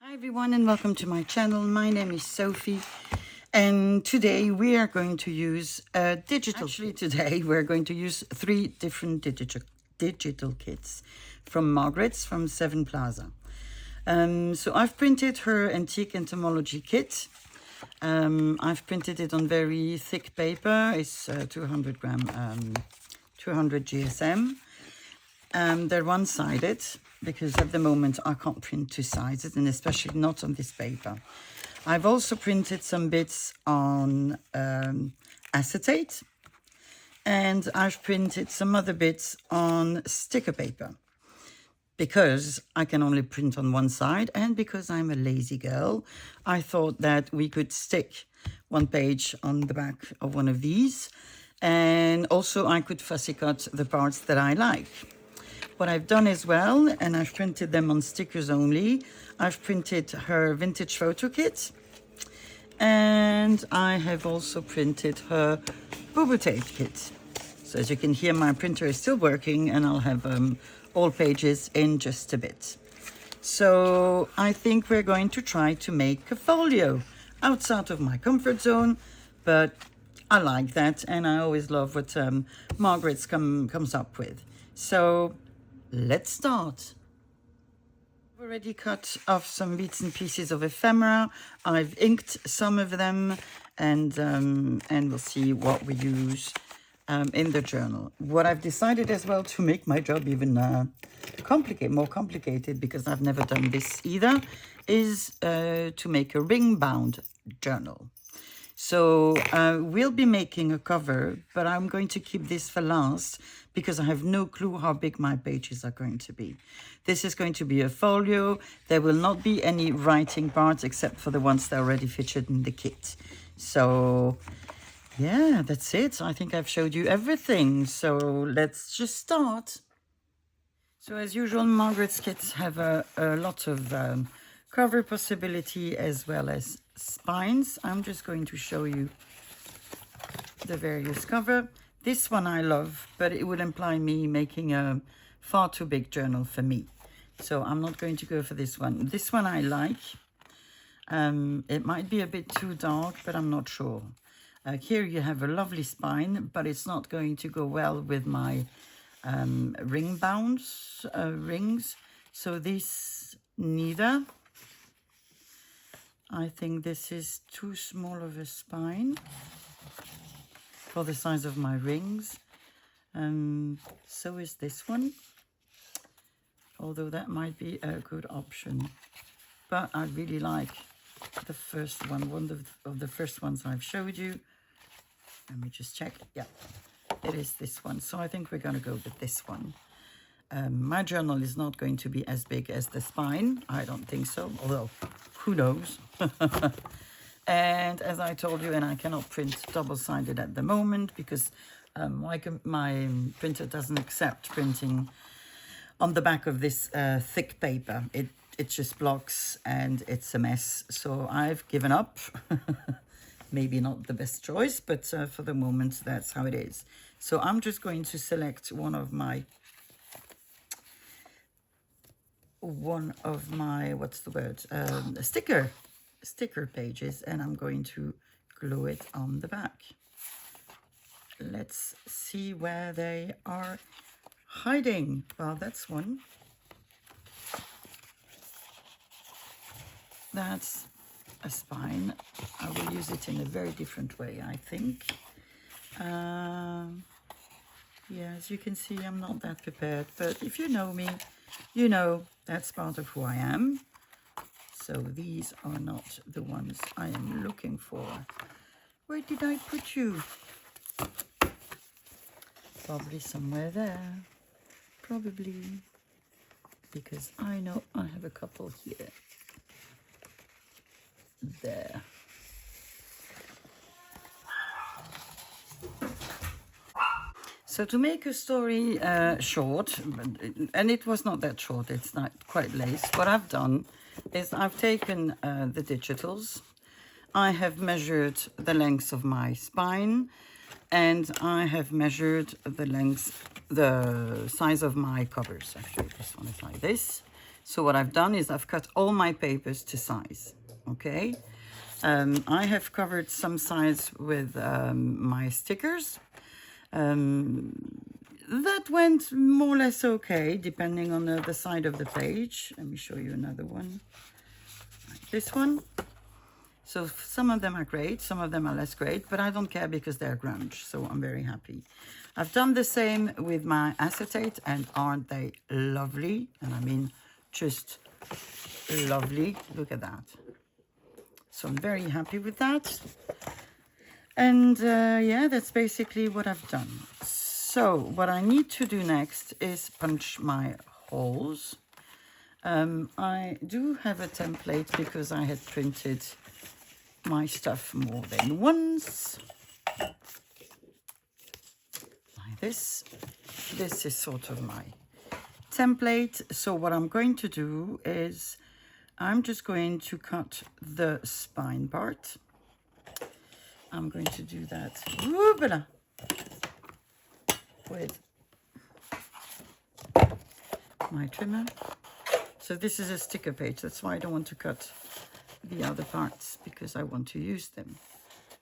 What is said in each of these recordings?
Hi everyone and welcome to my channel. My name is Sophie and today we are going to use a digital today we're going to use 3 different digital kits from Margaret's from Sevenplaza. So I've printed her antique entomology kit. I've printed it on very thick paper. It's 200 gram 200 GSM. They're one-sided because at the moment I can't print two sizes, and especially not on this paper. I've also printed some bits on acetate, and I've printed some other bits on sticker paper because I can only print on one side, and because I'm a lazy girl, I thought that we could stick one page on the back of one of these, and also I could fussy cut the parts that I like. What I've done as well, and I've printed them on stickers only, I've printed her vintage photo kit, and I have also printed her boo-boo tape kit. So as you can hear, my printer is still working, and I'll have all pages in just a bit. So I think we're going to try to make a folio outside of my comfort zone, but I like that, and I always love what Margaret's comes up with. So let's start. I've already cut off some bits and pieces of ephemera. I've inked some of them, and we'll see what we use in the journal. What I've decided as well, to make my job even more complicated, because I've never done this either, is to make a ring-bound journal. So we'll be making a cover, but I'm going to keep this for last because I have no clue how big my pages are going to be. This is going to be a folio. There will not be any writing parts except for the ones that are already featured in the kit. So yeah, that's it. I think I've showed you everything. So let's just start. So as usual, Margaret's kits have a lot of cover possibility as well as spines. I'm just going to show you the various cover. This one I love, but it would imply me making a far too big journal for me. So I'm not going to go for this one. This one I like. It might be a bit too dark, but I'm not sure. Here you have a lovely spine, but it's not going to go well with my ring bounds rings. So this neither. I think this is too small of a spine for the size of my rings. So is this one, although that might be a good option. But I really like the first one of the first ones I've showed you. Let me just check. Yeah, it is this one. So I think we're going to go with this one. My journal is not going to be as big as the spine. I don't think so, although who knows. And as I told you, and I cannot print double-sided at the moment because my printer doesn't accept printing on the back of this thick paper. It just blocks and it's a mess. So I've given up. Maybe not the best choice, but for the moment, that's how it is. So I'm just going to select one of my, what's the word, sticker pages, and I'm going to glue it on the back. Let's see where they are hiding. Well, that's one. That's a spine. I will use it in a very different way, I think. Yeah, as you can see, I'm not that prepared, but if you know me, you know that's part of who I am. So these are not the ones I am looking for. Where did I put you? Probably somewhere there. Probably. Because I know I have a couple here. There. So to make a story short, and it was not that short, it's not quite laced, what I've done is I've taken the digitals, I have measured the length of my spine, and I have measured the size of my covers. Actually, this one is like this. So what I've done is I've cut all my papers to size, okay? I have covered some sides with my stickers. That went more or less okay, depending on the side of the page. Let me show you another one, like this one. So some of them are great, some of them are less great, but I don't care because they're grunge, so I'm very happy. I've done the same with my acetate, and aren't they lovely? And I mean, just lovely. Look at that. So I'm very happy with that. And yeah, that's basically what I've done. So what I need to do next is punch my holes. I do have a template because I had printed my stuff more than once. Like this. This is sort of my template. So what I'm going to do is I'm just going to cut the spine part. I'm going to do that with my trimmer. So this is a sticker page. That's why I don't want to cut the other parts, because I want to use them.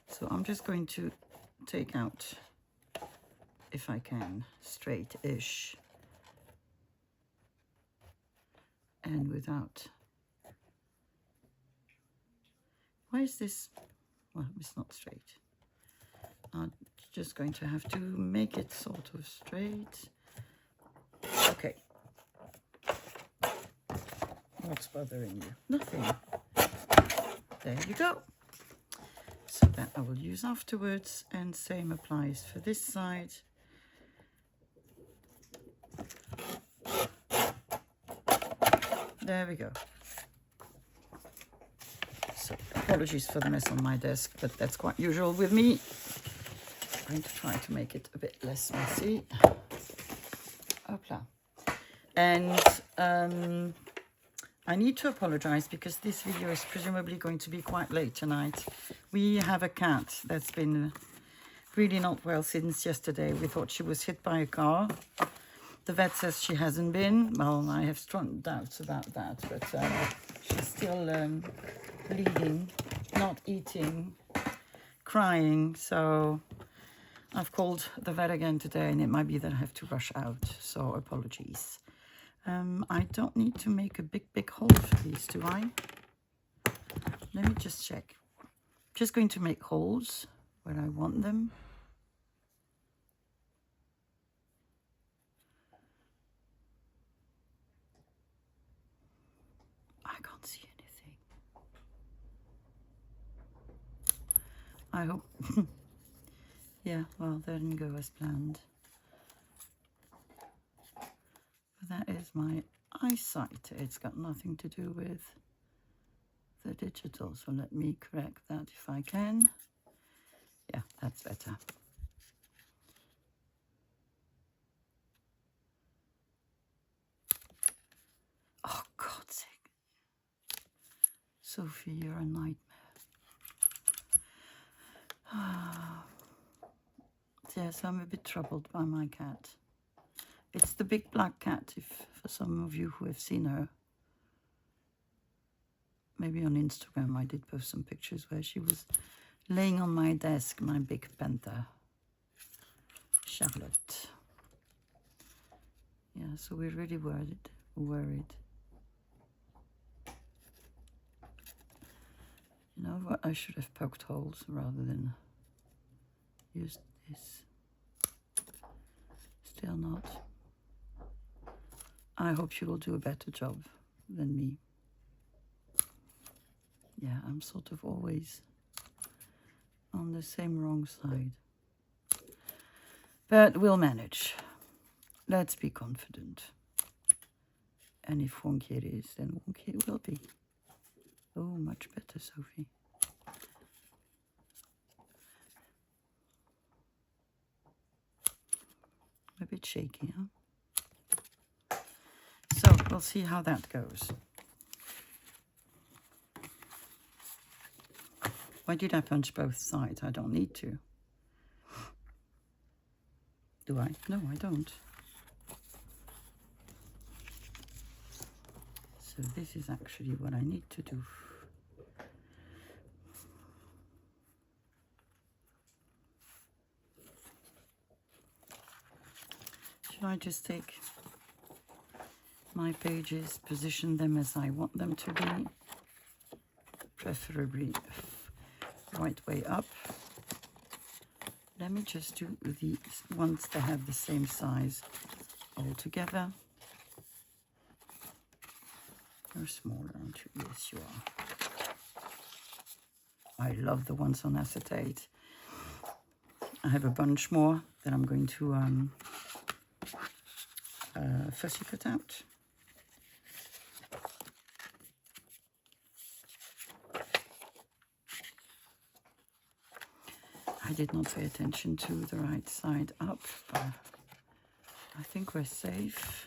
So I'm just going to take out, if I can, straight-ish and without. Why is this? Well, it's not straight. I'm just going to have to make it sort of straight. Okay. What's bothering you? Nothing. There you go. So that I will use afterwards, and same applies for this side. There we go. So apologies for the mess on my desk, but that's quite usual with me. I'm going to try to make it a bit less messy. Hopla. And I need to apologize because this video is presumably going to be quite late tonight. We have a cat that's been really not well since yesterday. We thought she was hit by a car. The vet says she hasn't been. Well, I have strong doubts about that, but she's still bleeding, not eating, crying. So I've called the vet again today, and it might be that I have to rush out. So apologies. I don't need to make a big hole for these, do I? Let me just check. Just going to make holes where I want them. I can't see anything. I hope. Yeah, well, that didn't go as planned. But that is my eyesight. It's got nothing to do with the digital. So let me correct that if I can. Yeah, that's better. Oh, God's sake. Sophie, you're a nightmare. Yes, I'm a bit troubled by my cat. It's the big black cat, if for some of you who have seen her. Maybe on Instagram I did post some pictures where she was laying on my desk, my big panther, Charlotte. Yeah, so we're really worried. You know what, I should have poked holes rather than used this. Still not. I hope she will do a better job than me. Yeah, I'm sort of always on the same wrong side. But we'll manage. Let's be confident. And if wonky it is, then wonky it will be. Oh, much better, Sophie. A bit shaky, huh? So we'll see how that goes. Why did I punch both sides? I don't need to. Do I? No, I don't. So this is actually what I need to do. Should I just take my pages, position them as I want them to be, preferably right way up. Let me just do the ones that have the same size all together. You're smaller, aren't you? Yes, you are. I love the ones on acetate. I have a bunch more that I'm going to fussy cut out. I did not pay attention to the right side up, but I think we're safe.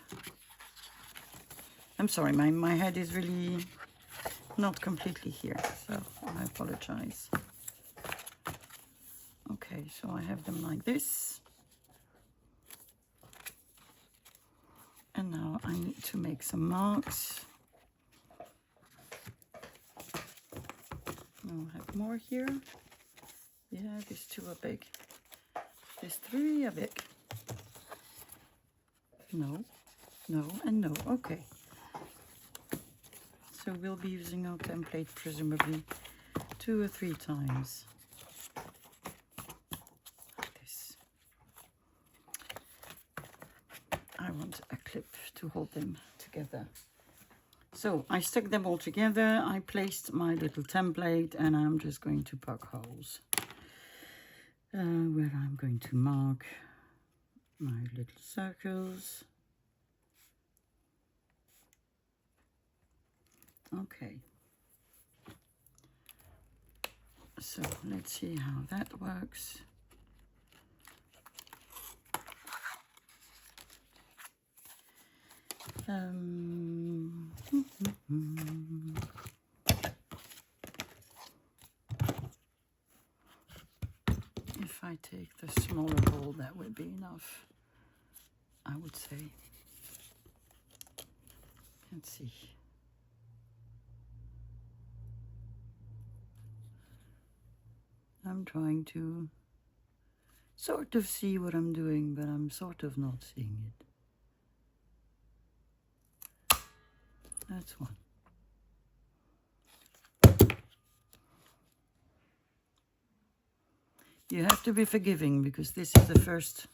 I'm sorry, my head is really not completely here, so I apologize. Okay, so I have them like this. And now I need to make some marks. I'll have more here. Yeah, these two are big. These three are big. No, no, and no. Okay. So we'll be using our template presumably 2 or 3 times. Like this. I want a clip to hold them together. So I stuck them all together. I placed my little template and I'm just going to poke holes where I'm going to mark my little circles. Okay, so let's see how that works. If I take the smaller ball, that would be enough, I would say. Let's see. I'm trying to sort of see what I'm doing, but I'm sort of not seeing it. That's one. You have to be forgiving because this is the first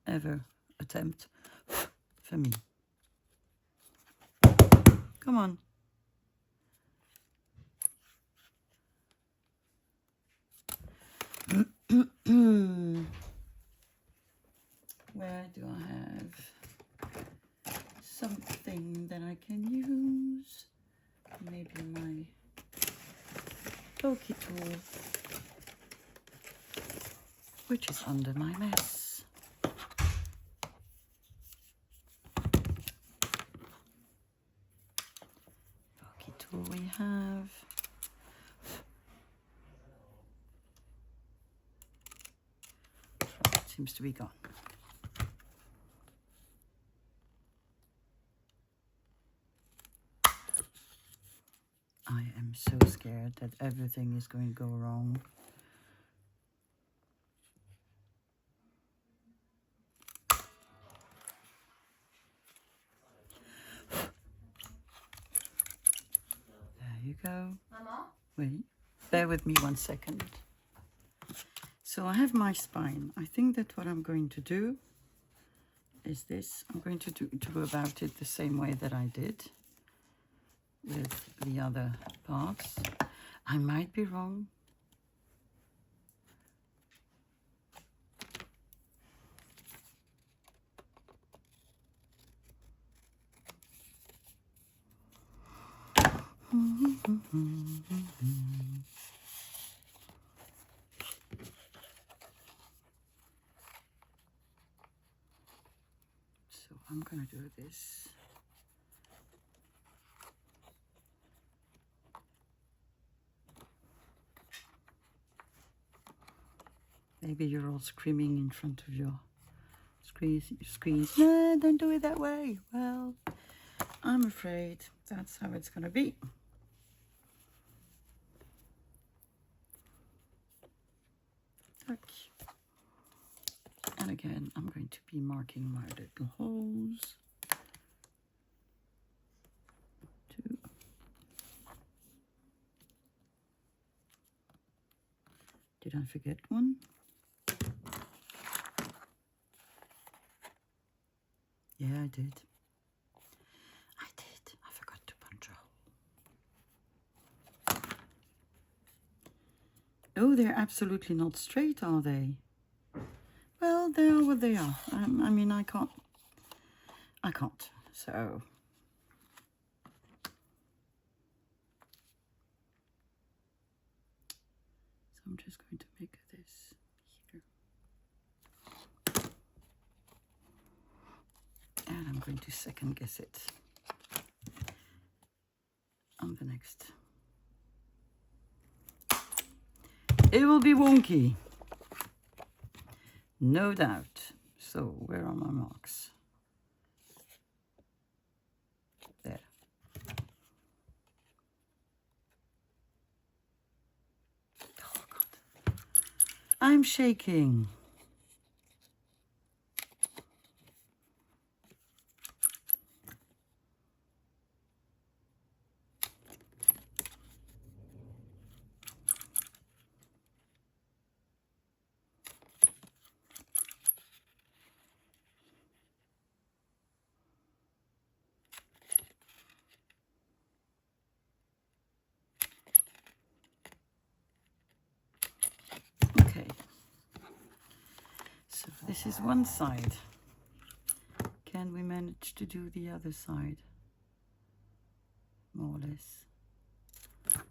ever attempt for me. Come on. Where do I have something that I can use? Maybe my pokey tool, which is under my mess. Pokey tool we have. It seems to be gone. I am so scared that everything is going to go wrong. There you go. Mama? Wait, bear with me 1 second. So I have my spine. I think that what I'm going to do is this. I'm going to go about it the same way that I did with the other parts. I might be wrong. So I'm going to do this. Maybe you're all screaming in front of your screens. No, don't do it that way. Well, I'm afraid that's how it's going to be. And again, I'm going to be marking my little holes. 2. Did I forget one? Yeah, I did. I forgot to punch a hole. Oh, they're absolutely not straight, are they? Well, they are what they are. I mean, I can't. So I'm just going to make this here. And I'm going to second guess it on the next. It will be wonky. No doubt. So where are my marks? There. Oh God. I'm shaking. Okay. So this is one side. Can we manage to do the other side? More or less.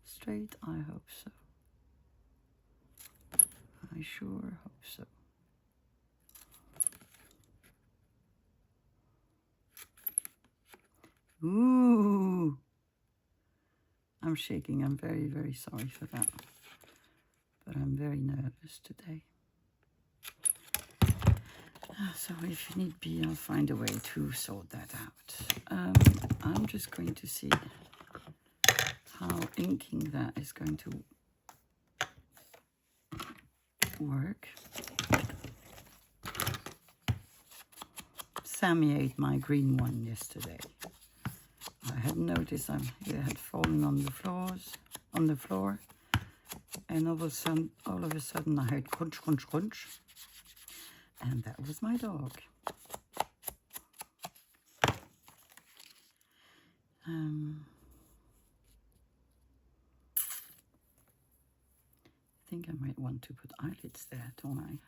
Straight, I hope so. I sure hope so. Ooh! I'm shaking. I'm very, very sorry for that. But I'm very nervous today. So if need be, I'll find a way to sort that out. I'm just going to see how inking that is going to work. Sammy ate my green one yesterday. I hadn't noticed it had fallen on the floor, and all of a sudden I heard crunch, crunch, crunch, and that was my dog. I think I might want to put eyelids there, don't I?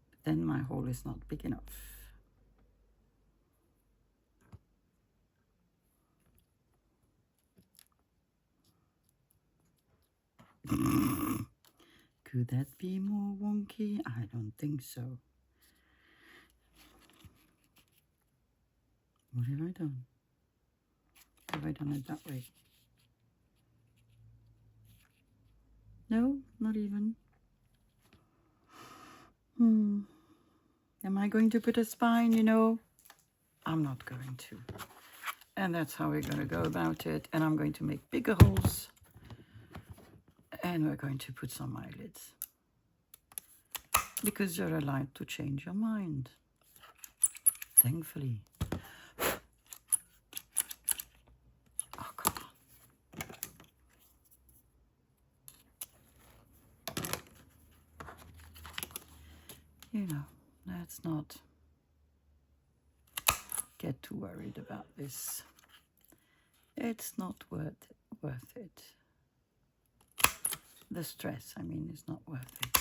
But then my hole is not big enough. Could that be more wonky? I don't think so. What have I done? Have I done it that way? No, not even. Am I going to put a spine, you know? I'm not going to. And that's how we're going to go about it. And I'm going to make bigger holes. And we're going to put some eyelids. Because you're allowed to change your mind. Thankfully. Oh, come on. You know, let's not get too worried about this. It's not worth it. The stress, I mean, is not worth it.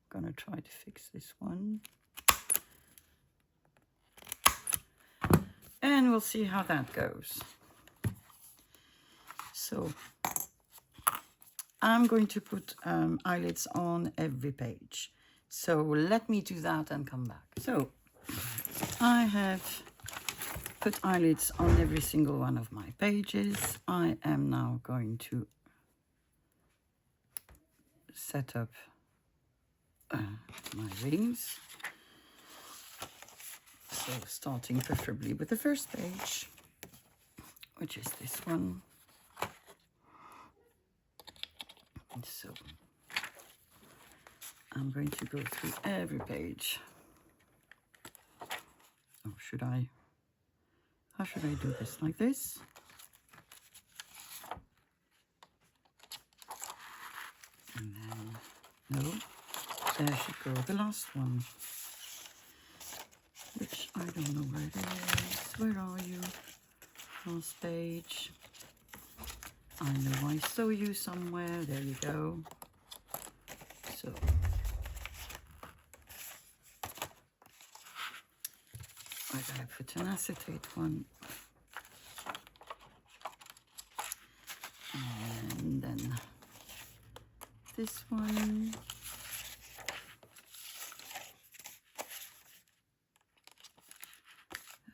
Gonna try to fix this one. And we'll see how that goes. So I'm going to put eyelids on every page. So let me do that and come back. So I have put eyelids on every single one of my pages. I am now going to set up my rings. So starting preferably with the first page, which is this one. And so I'm going to go through every page. Oh, should I? How should I do this? Like this? And then, no, there should go the last one, which I don't know where it is. Where are you? Last page. I know I saw you somewhere. There you go. So I gotta put an acetate one. And then this one.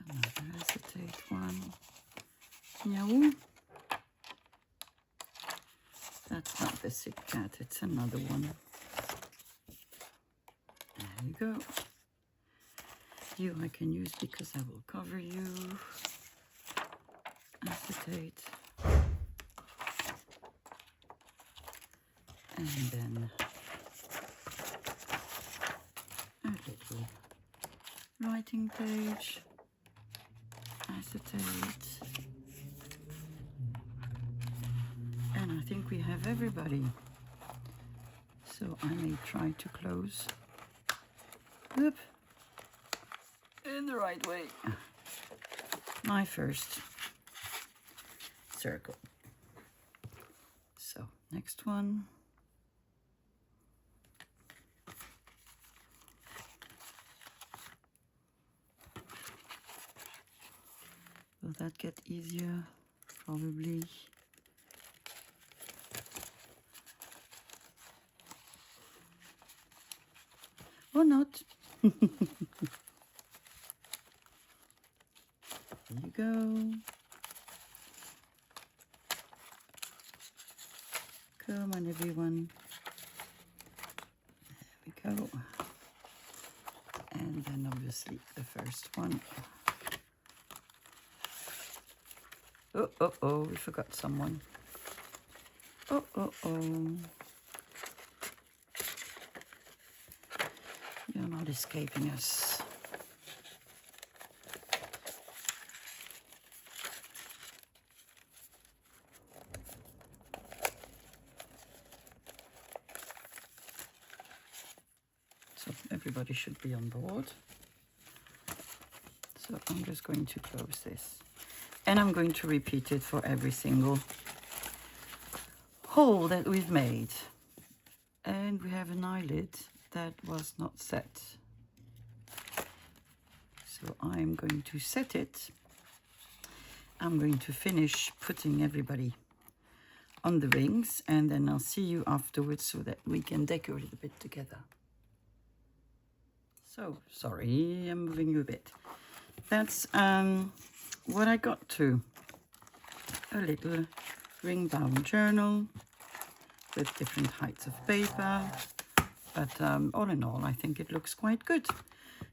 Another acetate one. No. That's not the sick cat, it's another one. There you go. You I can use because I will cover you. Acetate. And then a little writing page. Acetate. And I think we have everybody. So I may try to close. Whoop. In the right way. My first circle. So next one. Will that get easier? Probably. Or not. There you go. Come on, everyone. There we go. And then obviously the first one. Oh, oh, oh, we forgot someone. Oh, oh, oh. You're not escaping us. So everybody should be on board. So I'm just going to close this. And I'm going to repeat it for every single hole that we've made. And we have an eyelid that was not set. So I'm going to set it. I'm going to finish putting everybody on the rings, and then I'll see you afterwards so that we can decorate a bit together. So, sorry, I'm moving you a bit. That's what I got to. A little ring-bound journal with different heights of paper. But all in all, I think it looks quite good.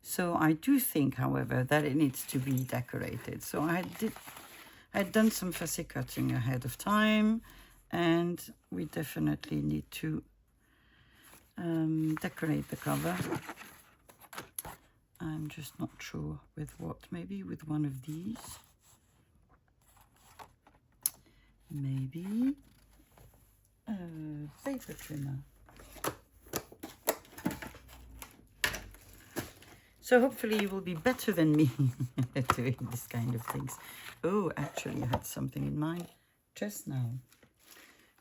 So I do think, however, that it needs to be decorated. So I had done some fussy cutting ahead of time, and we definitely need to decorate the cover. I'm just not sure with what. Maybe with one of these. Maybe a paper trimmer. So hopefully you will be better than me at doing this kind of things. Oh, actually I had something in mind just now.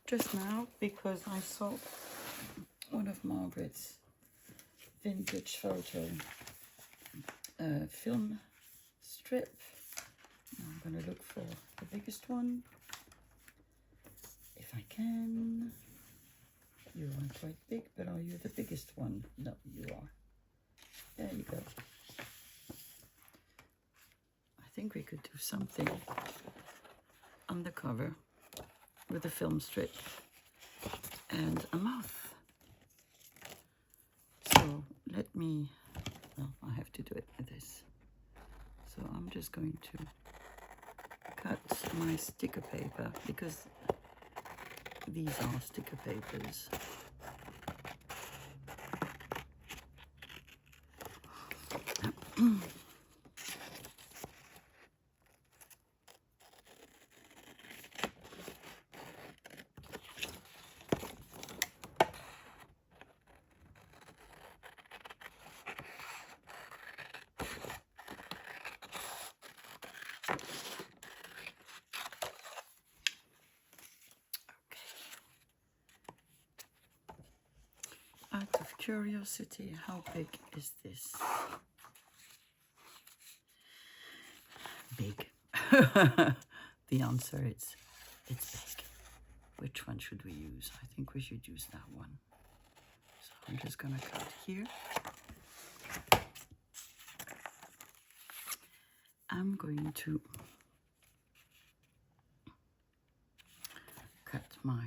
Just now, because I saw one of Margaret's vintage photo film strip. I'm going to look for the biggest one, if I can. You are quite big, but are you the biggest one? No, you are. There you go. I think we could do something on the cover with a film strip and a mouth. So let me, well, I have to do it with this. going to cut my sticker paper, because these are sticker papers. Out of curiosity, how big is this? Big. The answer is it's big. Which one should we use? I think we should use that one. So I'm just gonna cut here. I'm going to cut my,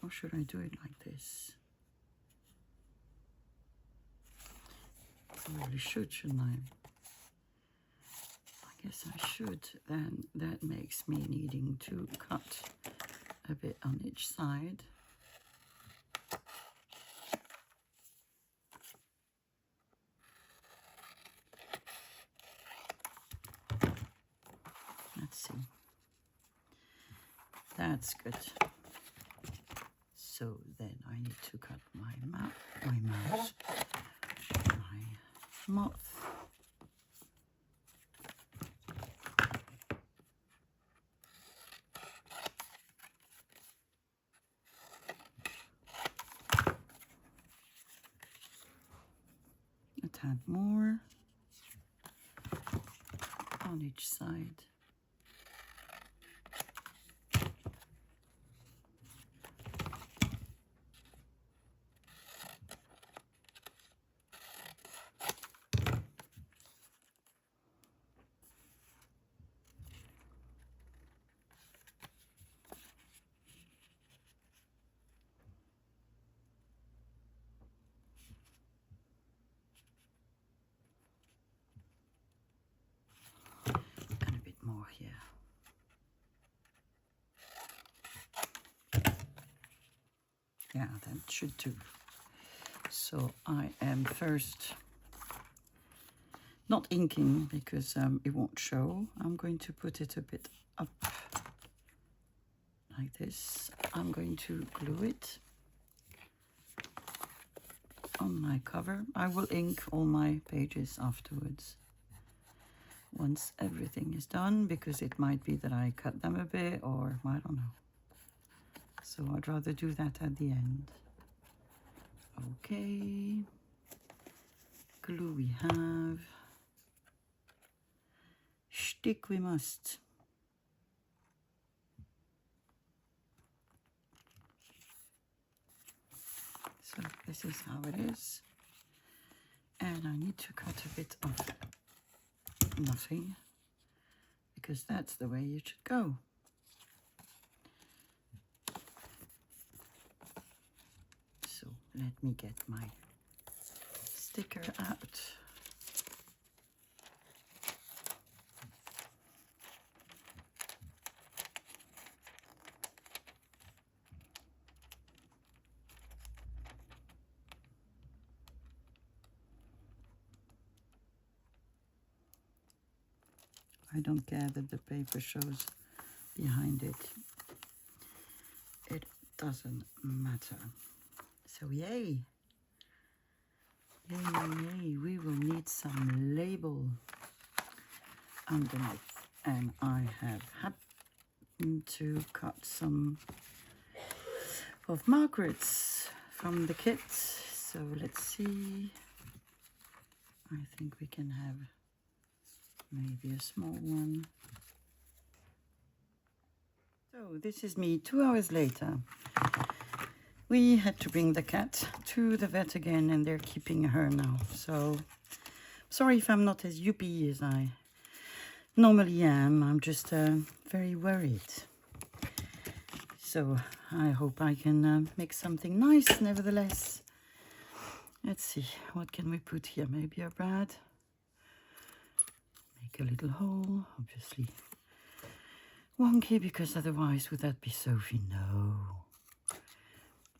or should I do it like this? I really should, shouldn't I? I guess I should. Then that makes me needing to cut a bit on each side. Let's see. That's good. So then I need to cut my mouth, my moth. A tad more on each side. Here. Yeah, that should do. So I am first not inking because it won't show. I'm going to put it a bit up like this. I'm going to glue it on my cover. I will ink all my pages afterwards, once everything is done, because it might be that I cut them a bit, or I don't know. So I'd rather do that at the end. Okay. Glue we have. Stick we must. So this is how it is. And I need to cut a bit of nothing, because that's the way it should go. So let me get my sticker out. I don't care that the paper shows behind it. It doesn't matter. So yay. Yay, yay. We will need some label underneath. And I have happened to cut some of Margaret's from the kit. So let's see. I think we can have maybe a small one. So this is me 2 hours later. We had to bring the cat to the vet again, and they're keeping her now. So sorry if I'm not as yuppie as I normally am. I'm just very worried. So I hope I can make something nice nevertheless. Let's see, what can we put here? Maybe a brad. Make a little hole, obviously wonky, because otherwise would that be Sophie? No.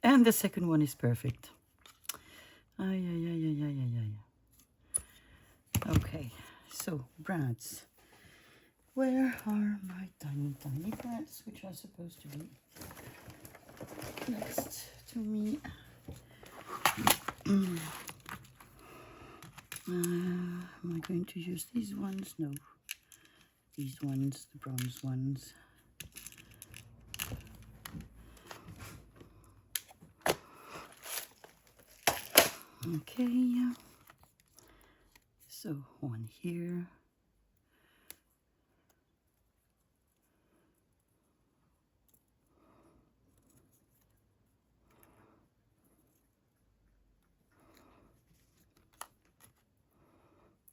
And the second one is perfect. Ay, ay, ay, ay, ay, ay, ay. Okay, so brads. Where are my tiny, tiny brads, which are supposed to be next to me? Am I going to use these ones? No. These ones, the bronze ones. Okay. So one here.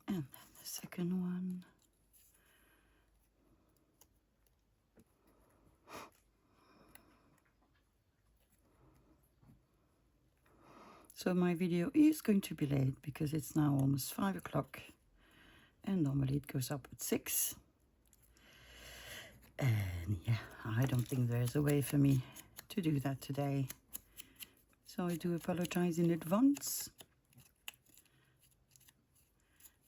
And then the second one. So my video is going to be late because it's now almost 5 o'clock and normally it goes up at 6. And yeah, I don't think there's a way for me to do that today. So I do apologize in advance,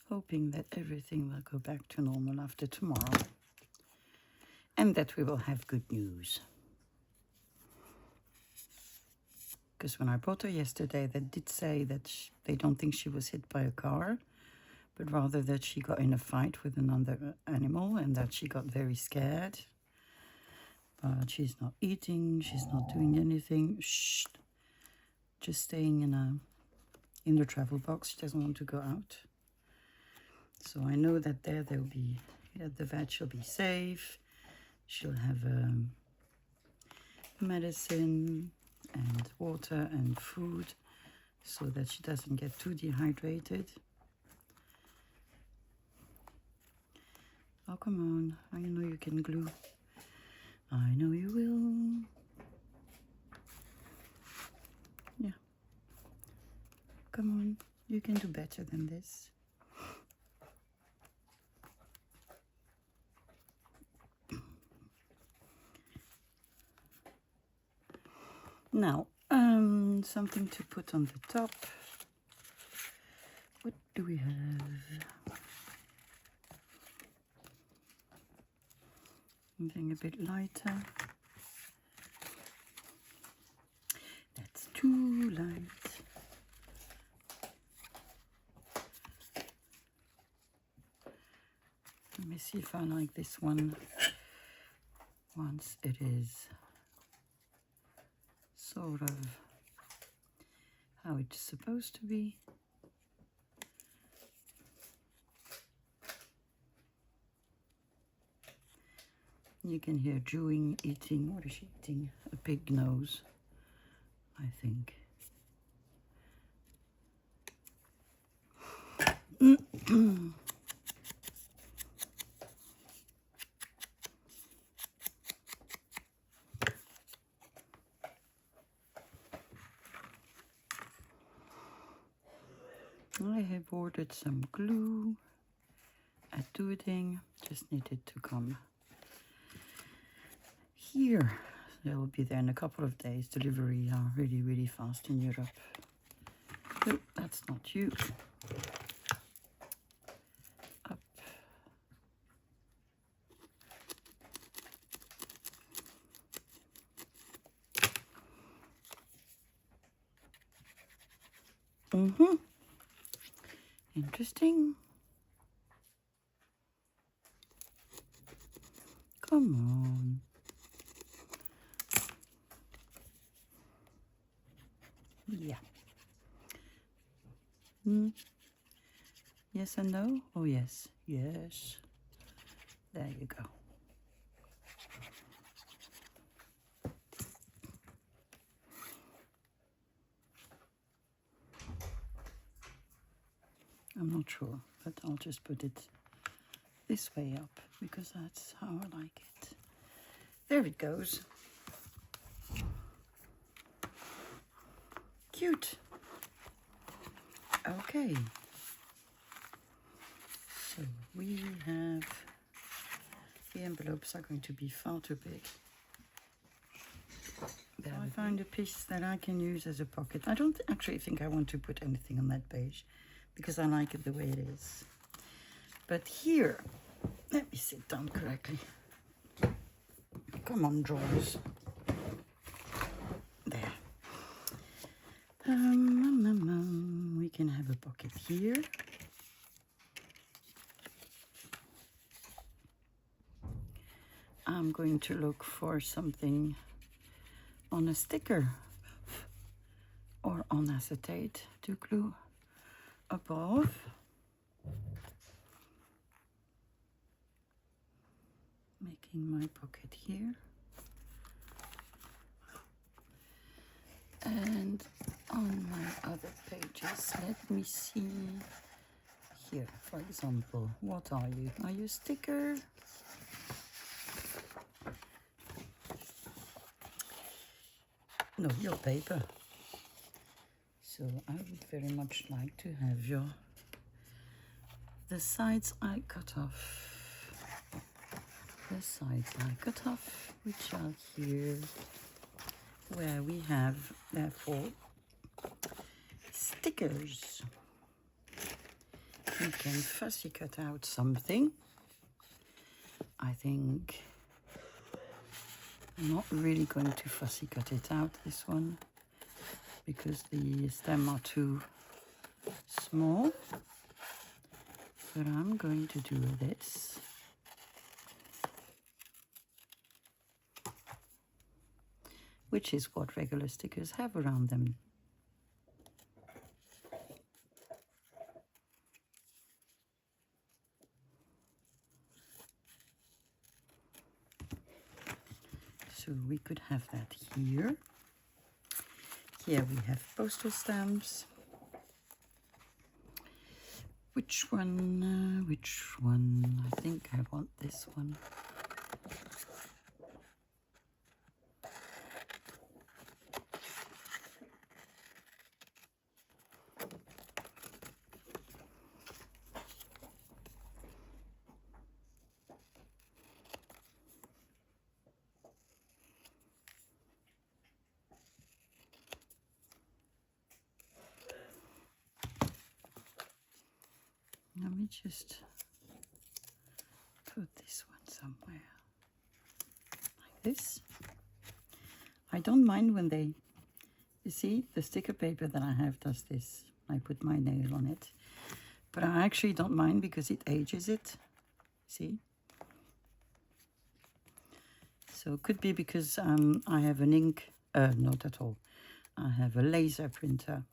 hoping that everything will go back to normal after tomorrow and that we will have good news. Because when I brought her yesterday, they did say that they don't think she was hit by a car, but rather that she got in a fight with another animal and that she got very scared. But she's not eating, she's not doing anything. Shh. Just staying in the travel box. She doesn't want to go out. So I know that they'll be, the vet she'll be safe. She'll have medicine and water and food so that she doesn't get too dehydrated. Oh, come on. I know you can glue. I know you will. Yeah. Come on. You can do better than this. Now, something to put on the top. What do we have? Something a bit lighter. That's too light. Let me see if I like this one. Once it is sort of how it's supposed to be. You can hear chewing, eating. What is she eating? A pig nose, I think. I have ordered some glue at Dooding. Just needed to come here. They will be there in a couple of days. Delivery are really, really fast in Europe. Oh, that's not you. Up. Interesting. Come on. Yeah. Yes and no? Oh, yes. Yes. There you go. I'm not sure, but I'll just put it this way up because that's how I like it. There it goes. Cute. Okay. So we have, the envelopes are going to be far too big. I found a piece that I can use as a pocket. I don't actually think I want to put anything on that page because I like it the way it is. But here, let me sit down correctly. Come on, drawers. There. We can have a pocket here. I'm going to look for something on a sticker or on acetate to glue above. Making my pocket here. And on my other pages, let me see. Here, for example, what are you? Are you a sticker? No, your paper. So I would very much like to have the sides I cut off. The sides I cut off, which are here, where we have, therefore, stickers. You can fussy cut out something. I think I'm not really going to fussy cut it out, this one, because the stem are too small. But I'm going to do this. Which is what regular stickers have around them. So we could have that here. Here we have postal stamps. Which one? Which one? I think I want this one. Let me just put this one somewhere, like this. I don't mind when they, you see, the sticker paper that I have does this. I put my nail on it. But I actually don't mind because it ages it, see? So it could be because I have an ink, not at all. I have a laser printer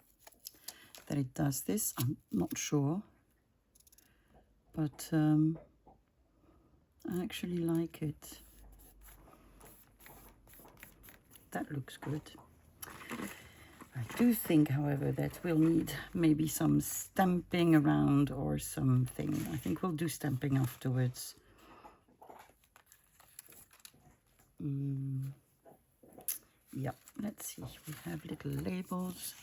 that it does this, I'm not sure. But I actually like it. That looks good. I do think, however, that we'll need maybe some stamping around or something. I think we'll do stamping afterwards. Yeah, let's see. We have little labels.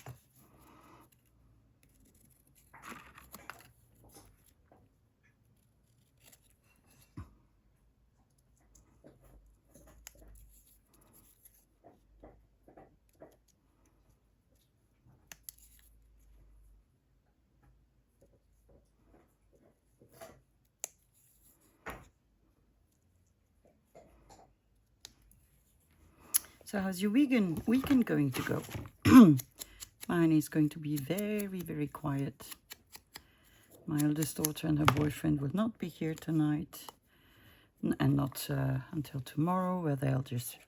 So how's your weekend going to go? Mine is going to be very, very quiet. My eldest daughter and her boyfriend will not be here tonight. And not until tomorrow, where they'll just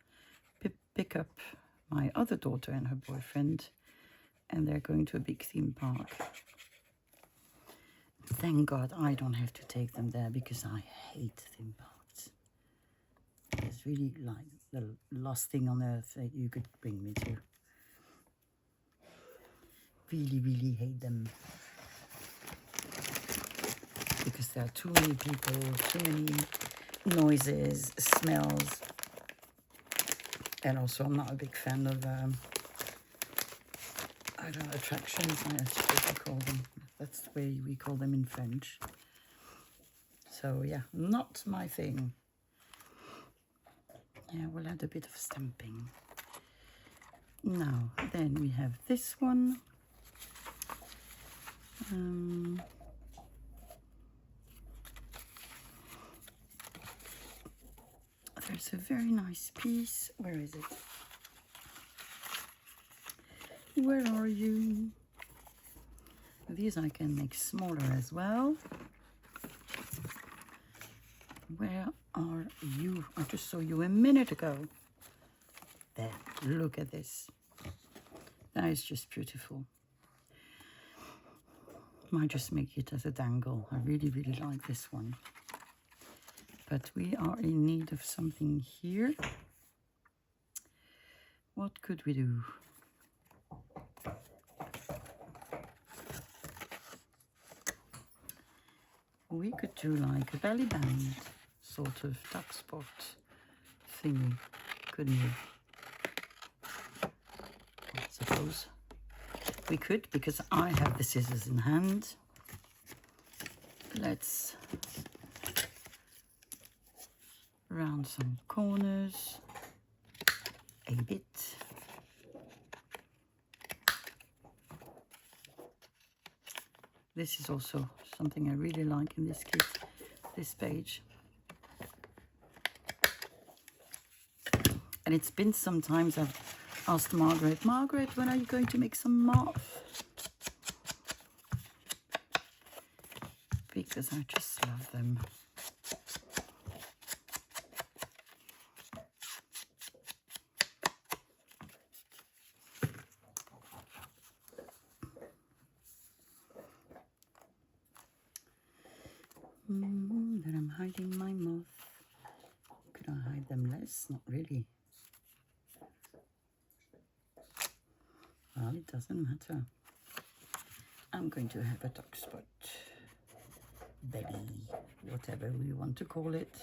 pick up my other daughter and her boyfriend. And they're going to a big theme park. Thank God I don't have to take them there because I hate theme parks. It's really like the last thing on earth that you could bring me to. Really, really hate them. Because there are too many people, too many noises, smells. And also I'm not a big fan of I don't know, attractions, I suppose we call them. That's the way we call them in French. So yeah, not my thing. Yeah, we'll add a bit of stamping. Now, then we have this one. There's a very nice piece. Where is it? Where are you? These I can make smaller as well. Where are you? I just saw you a minute ago. There, look at this. That is just beautiful. Might just make it as a dangle. I really, really like this one. But we are in need of something here. What could we do? We could do like a belly band sort of tuck spot thingy, couldn't we? I suppose we could, because I have the scissors in hand. Let's round some corners a bit. This is also something I really like in this kit, this page. And it's been some times I've asked Margaret, when are you going to make some moth? Because I just love them. That I'm hiding my moth. Could I hide them less? Not really. Well, it doesn't matter. I'm going to have a tuck spot, belly, whatever we want to call it.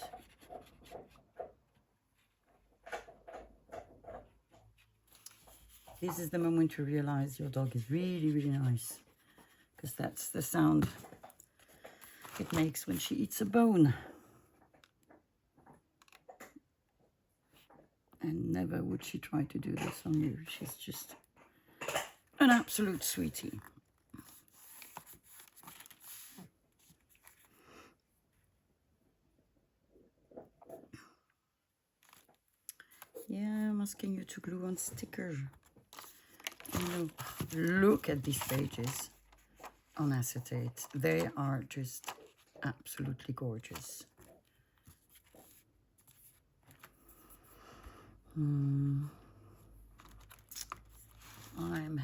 This is the moment you realize your dog is really, really nice, because that's the sound it makes when she eats a bone. And never would she try to do this on you. She's just an absolute sweetie. Yeah, I'm asking you to glue on sticker. Look at these pages on acetate. They are just absolutely gorgeous. I'm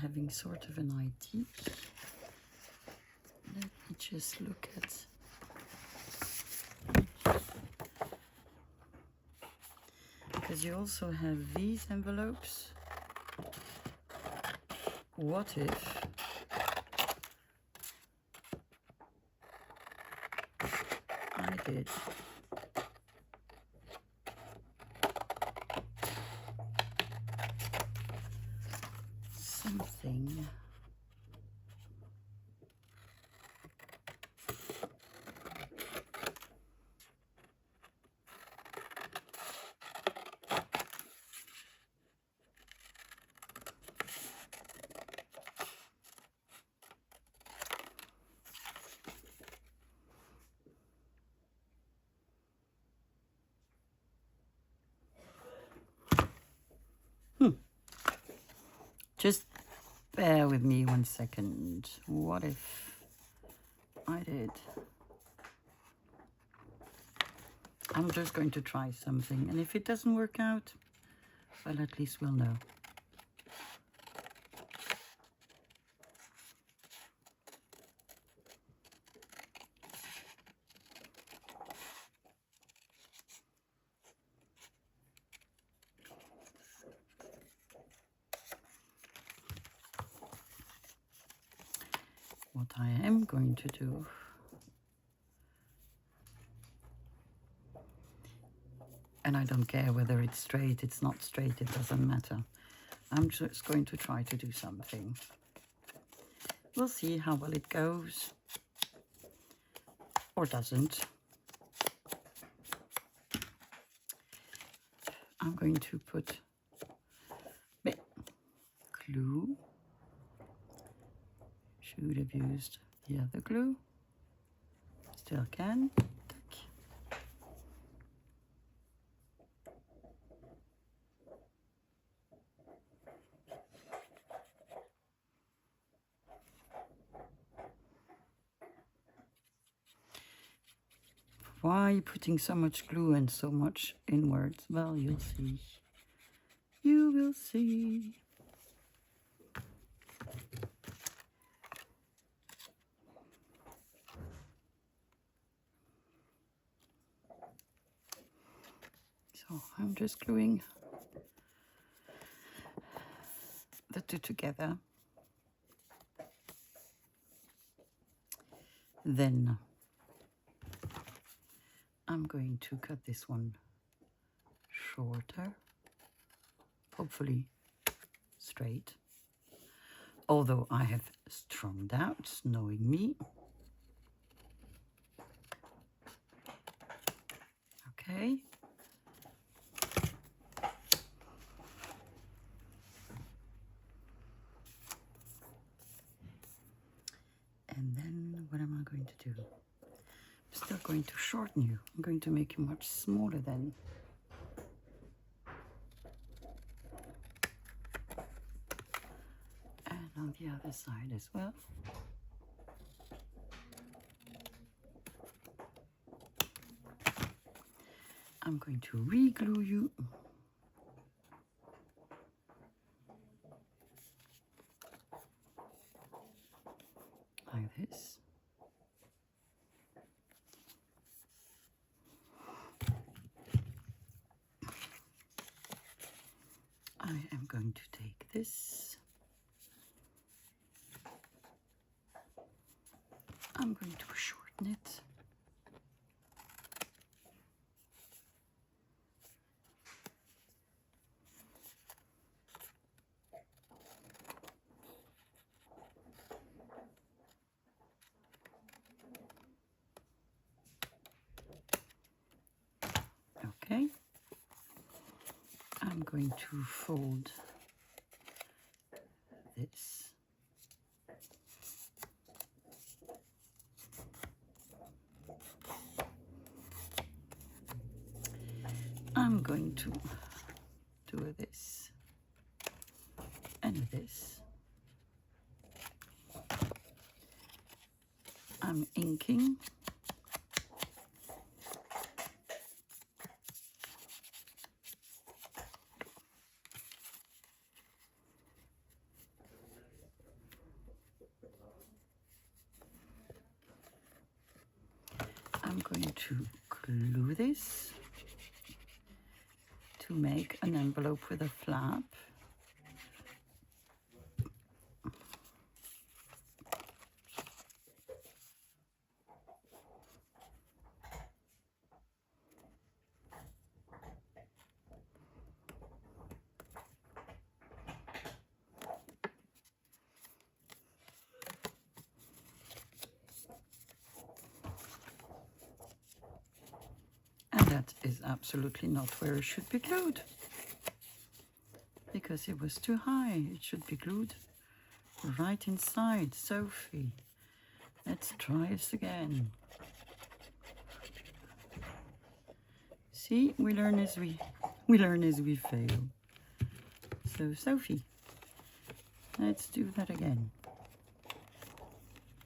having sort of an idea. Let me just look at... Because you also have these envelopes. What if I did something Just bear with me 1 second. What if I did? I'm just going to try something, and if it doesn't work out, well, at least we'll know. What I am going to do, and I don't care whether it's straight, it's not straight, it doesn't matter. I'm just going to try to do something. We'll see how well it goes. Or doesn't. I'm going to put glue. Should have used the other glue. Still can. Why are you putting so much glue and so much inwards? Well, you'll see. You will see. So I'm just gluing the two together. Then I'm going to cut this one shorter, hopefully straight, although I have strong doubts, knowing me. Okay. And then what am I going to do? I'm still going to shorten you. I'm going to make you much smaller then. And on the other side as well. I'm going to re-glue you. Like this. I am going to take this. I'm going to shorten it. Okay. I'm going to fold this. I'm going to do this and this. I'm inking. I'm going to glue this to make an envelope with a flap. And that is absolutely not where it should be glued, because it was too high. It should be glued right inside. Sophie, let's try this again. See, we learn as we fail. So Sophie, let's do that again.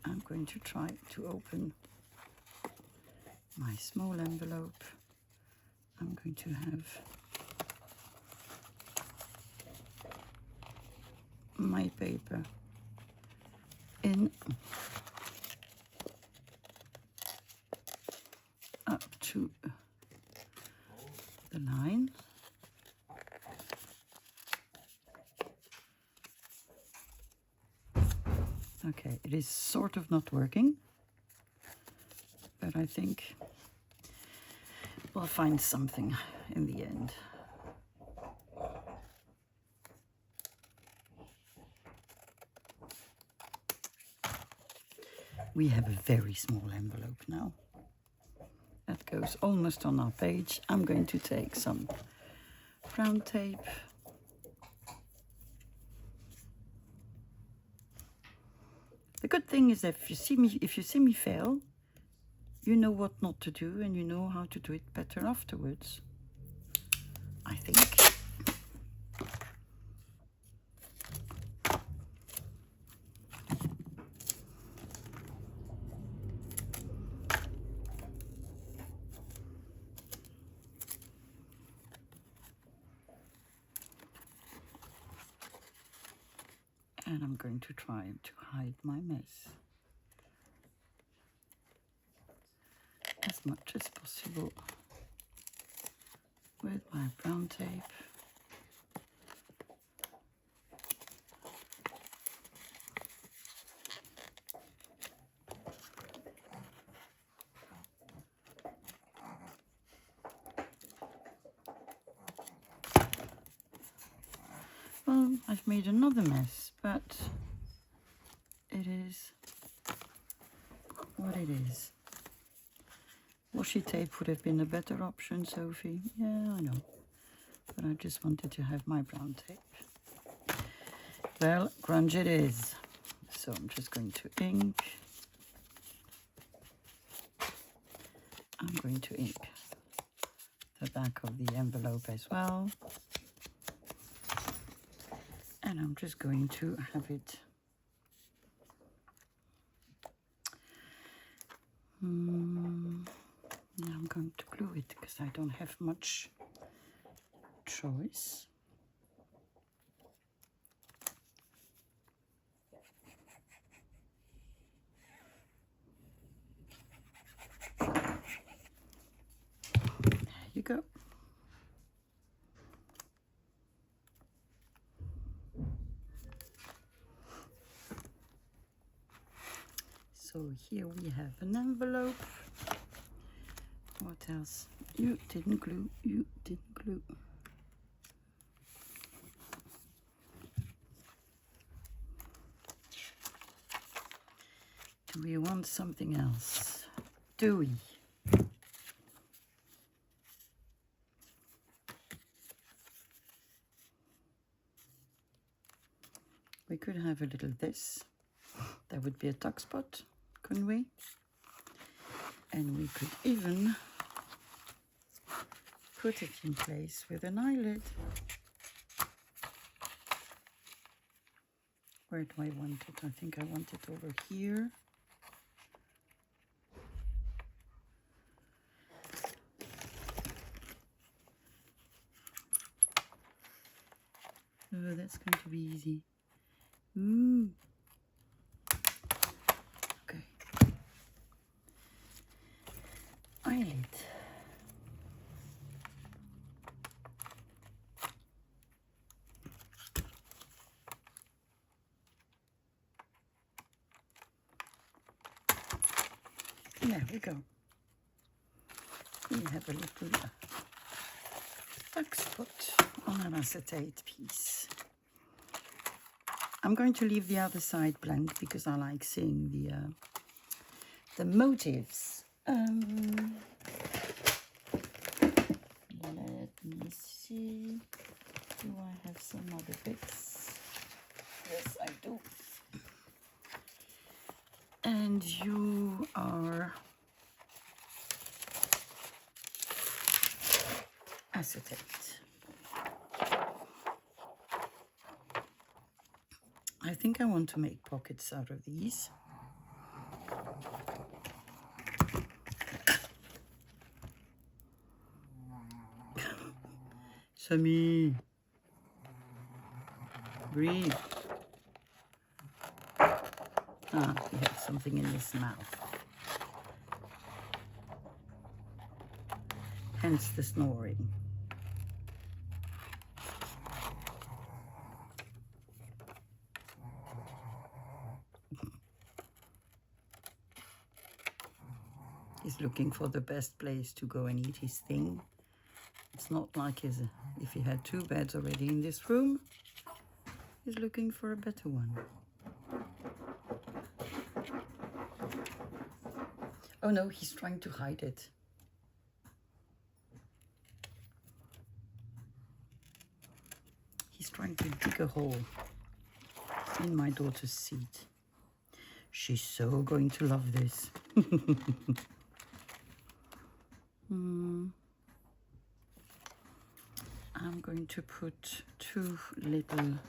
I'm going to try to open my small envelope. I'm going to have my paper in up to the line. Okay, it is sort of not working, but I think we'll find something in the end. we have a very small envelope now. That goes almost on our page. I'm going to take some brown tape. The good thing is that if you see me fail, you know what not to do and you know how to do it better afterwards, I think. And I'm going to try to hide my mess as much as possible with my brown tape. Well, I've made another mess, but it is what it is. Washi tape would have been a better option, Sophie. Yeah, I know. But I just wanted to have my brown tape. Well, grunge it is. So I'm just going to ink. I'm going to ink the back of the envelope as well. And I'm just going to have it now I'm going to glue it because I don't have much choice. There you go. So here we have an envelope. What else? You didn't glue. You didn't glue. Do we want something else? Do we? We could have a little this. That would be a tuck spot, couldn't we? And we could even put it in place with an eyelid. Where do I want it? I think I want it over here. Oh, that's going to be easy. Ooh. Okay. Eyelid. There we go. We have a little tuck spot on an acetate piece. I'm going to leave the other side blank because I like seeing the motifs. Let me see. Do I have some other bits? Yes, I do. And you are acetate. I think I want to make pockets out of these. Sammy, breathe. Ah, he had something in his mouth. Hence the snoring. He's looking for the best place to go and eat his thing. It's not like if he had 2 beds already in this room. He's looking for a better one. Oh no, he's trying to hide it. He's trying to dig a hole in my daughter's seat. She's so going to love this. I'm going to put 2 little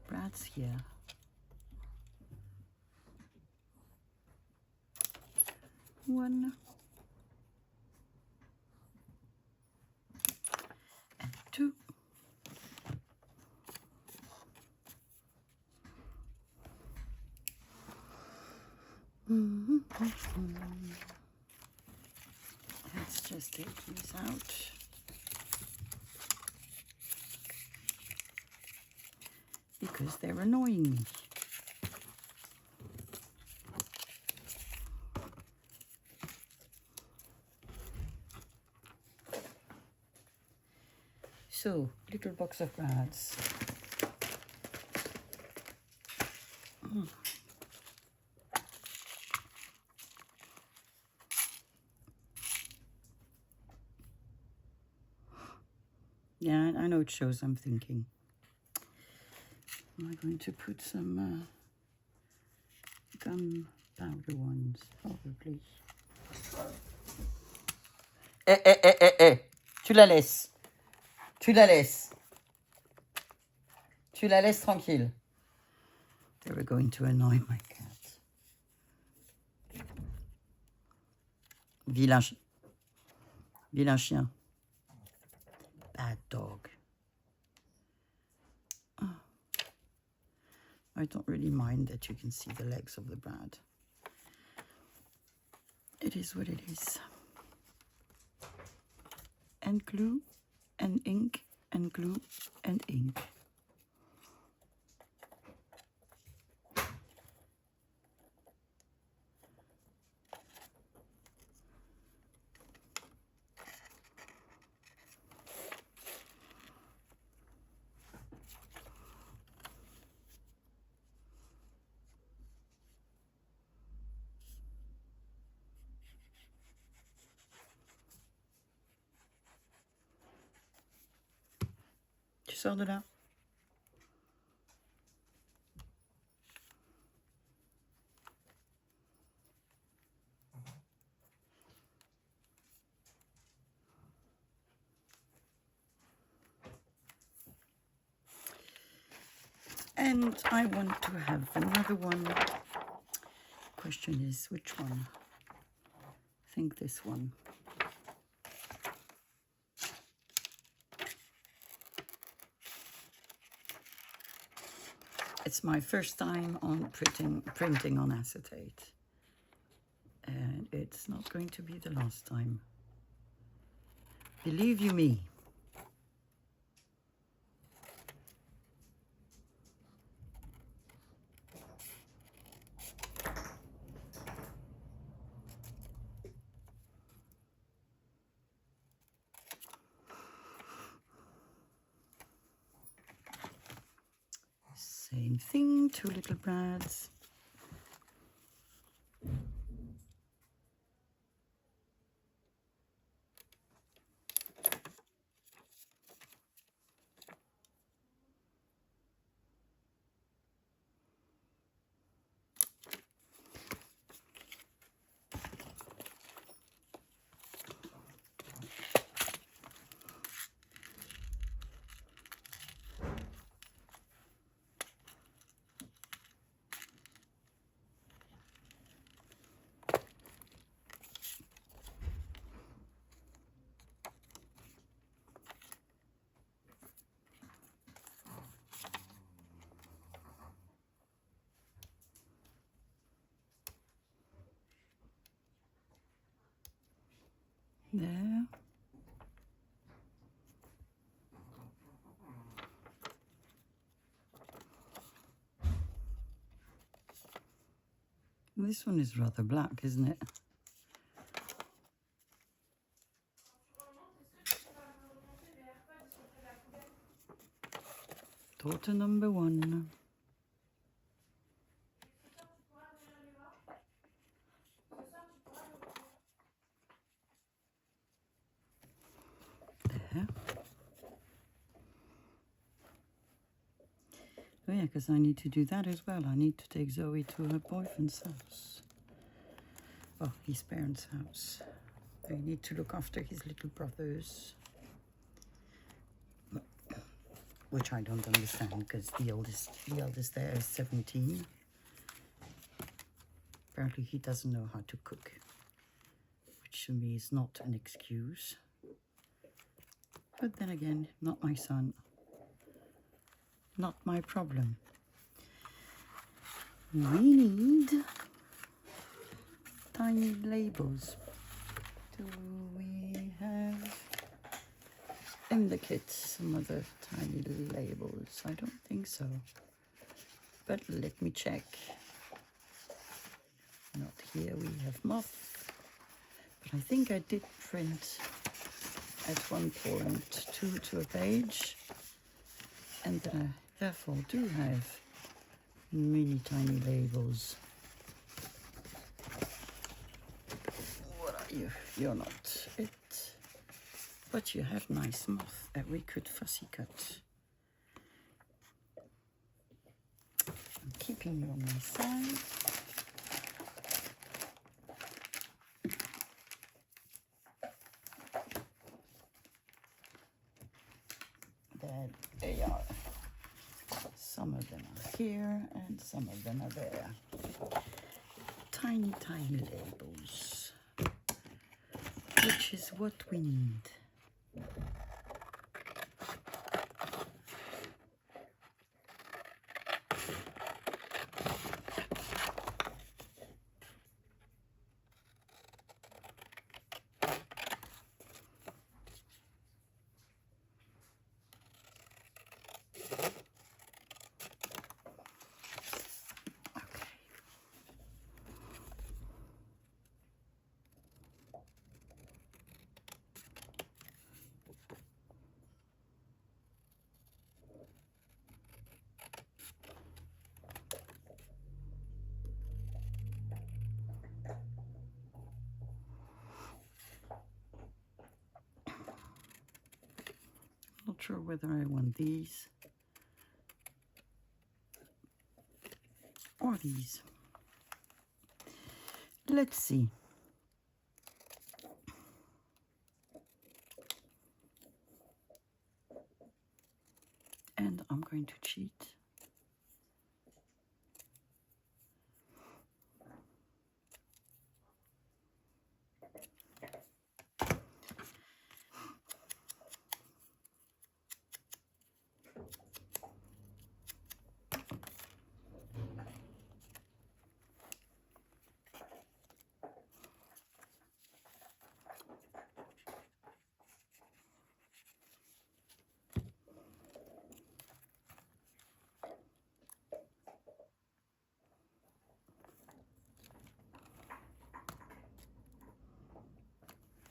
brads here. One and 2. Let's just take these out. Because they're annoying me. So, little box of brads. Yeah, I know it shows I'm thinking. Am I going to put some gunpowder ones? Probably. Tu la laisses. Tu la laisses. Tu la laisses tranquille. They were going to annoy my cat. Vilain chien. Bad dog. Oh. I don't really mind that you can see the legs of the brad. It is what it is. And glue, and ink, and glue, and ink. Tu sors de là. And I want to have another one. Question is, which one? I think this one. It's my first time on printing on acetate. And it's not going to be the last time. Believe you me. Same thing, 2 little brads. There. This one is rather black, isn't it? Daughter number 1. there. Oh yeah, because I need to do that as well. I need to take Zoe to her boyfriend's house. Well, his parents' house. I need to look after his little brothers. Which I don't understand, because the eldest there is 17. Apparently he doesn't know how to cook, which to me is not an excuse. But then again, not my son, not my problem. We need tiny labels. Do we have in the kit some other tiny labels? I don't think so, but let me check. Not here. We have moth, but I think I did print at one point 2 to a page, and that I therefore do have mini tiny labels. What are you? You're not it, but you have nice moth that we could fussy cut. I'm keeping you on my side. There they are. Some of them are here and some of them are there. Tiny, tiny labels, which is what we need. Not sure whether I want these or these. Let's see. And I'm going to cheat.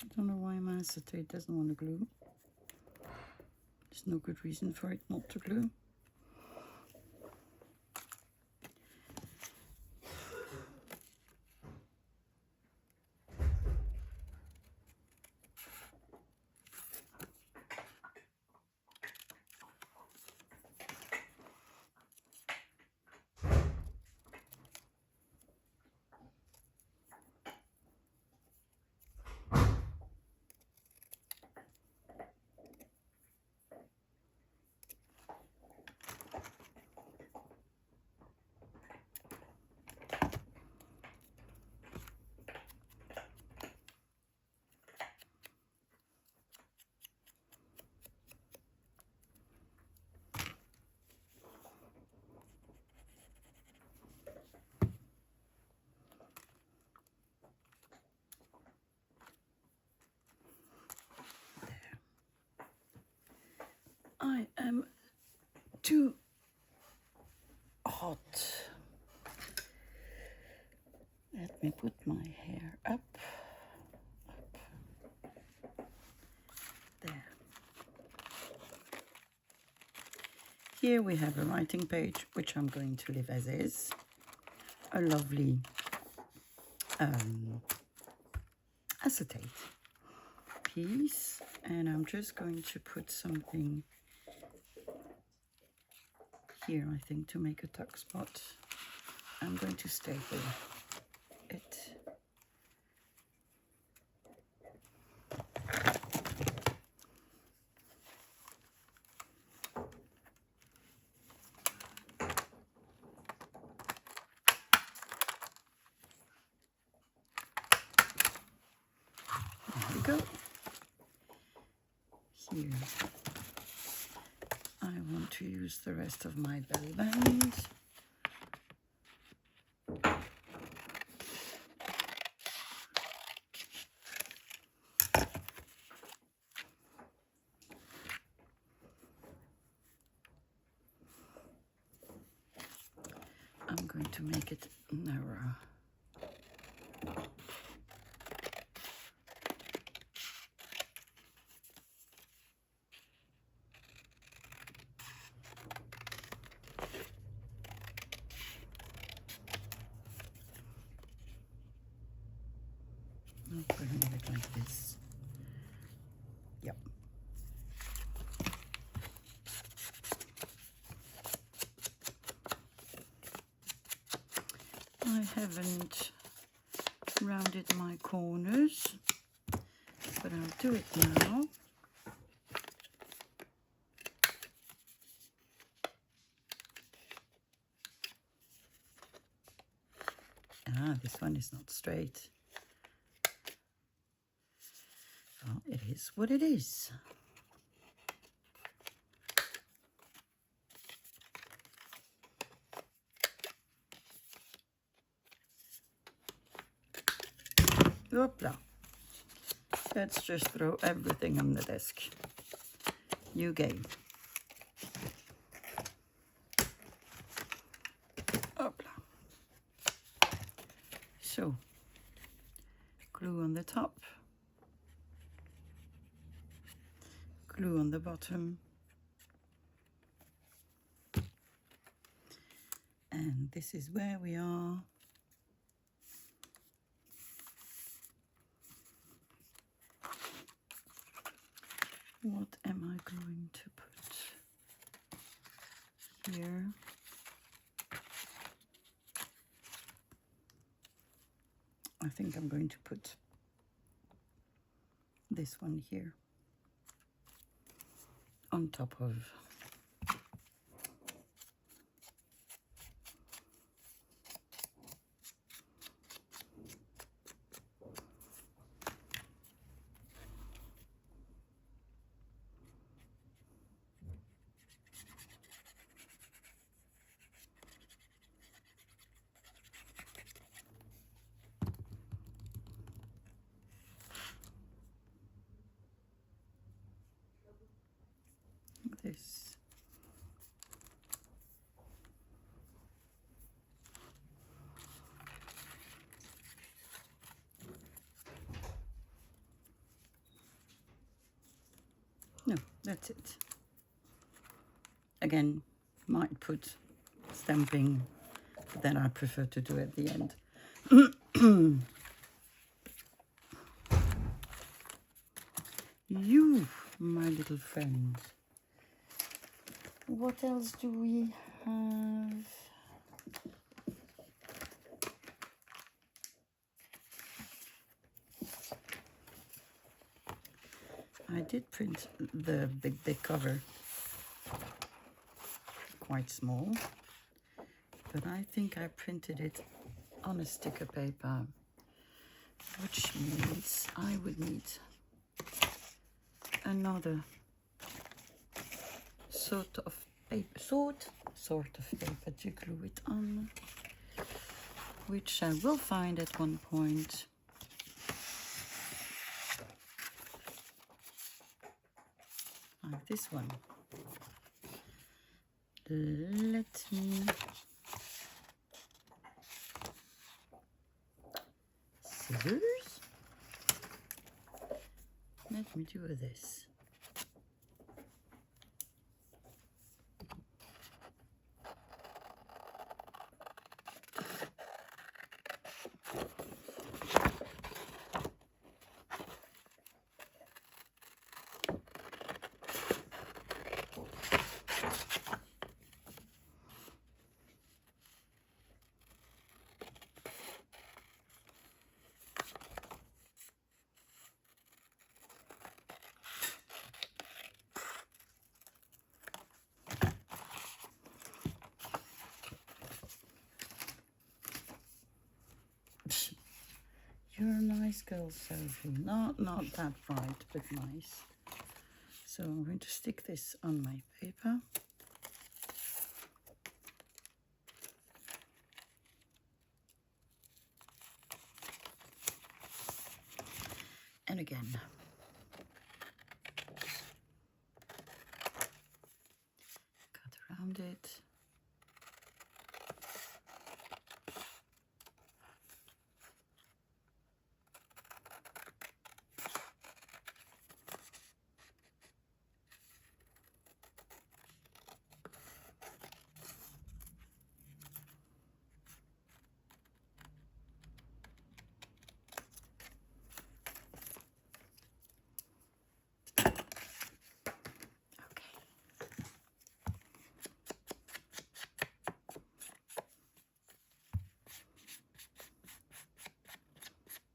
I don't know why my acetate doesn't want to glue. There's no good reason for it not to glue. I am too hot. Let me put my hair up. There. Here we have a writing page, which I'm going to leave as is. A lovely acetate piece, And I'm just going to put something here, I think, to make a tuck spot. I'm going to staple it. There we go. Here, I want to use the rest of my belly band. I'm going to make it narrow. I'm putting it like this. Yep. I haven't rounded my corners, but I'll do it now. Ah, this one is not straight. Well, it is what it is. Hoopla. Let's just throw everything on the desk. New game. Hoopla. So, glue on the top, glue on the bottom, and this is where we are. What am I going to put here? I think I'm going to put this one here on top of this. No, that's it. Again, might put stamping, but then I prefer to do it at the end. You, my little friend. What else do we have? I did print the big cover quite small, but I think I printed it on a sticker paper, which means I would need another sort of paper to glue it on, which I will find at one point. Like this one. Let me scissors. Let me do this. Nice girl, Sophie. Not that bright, but nice. So I'm going to stick this on my paper. And again. Cut around it.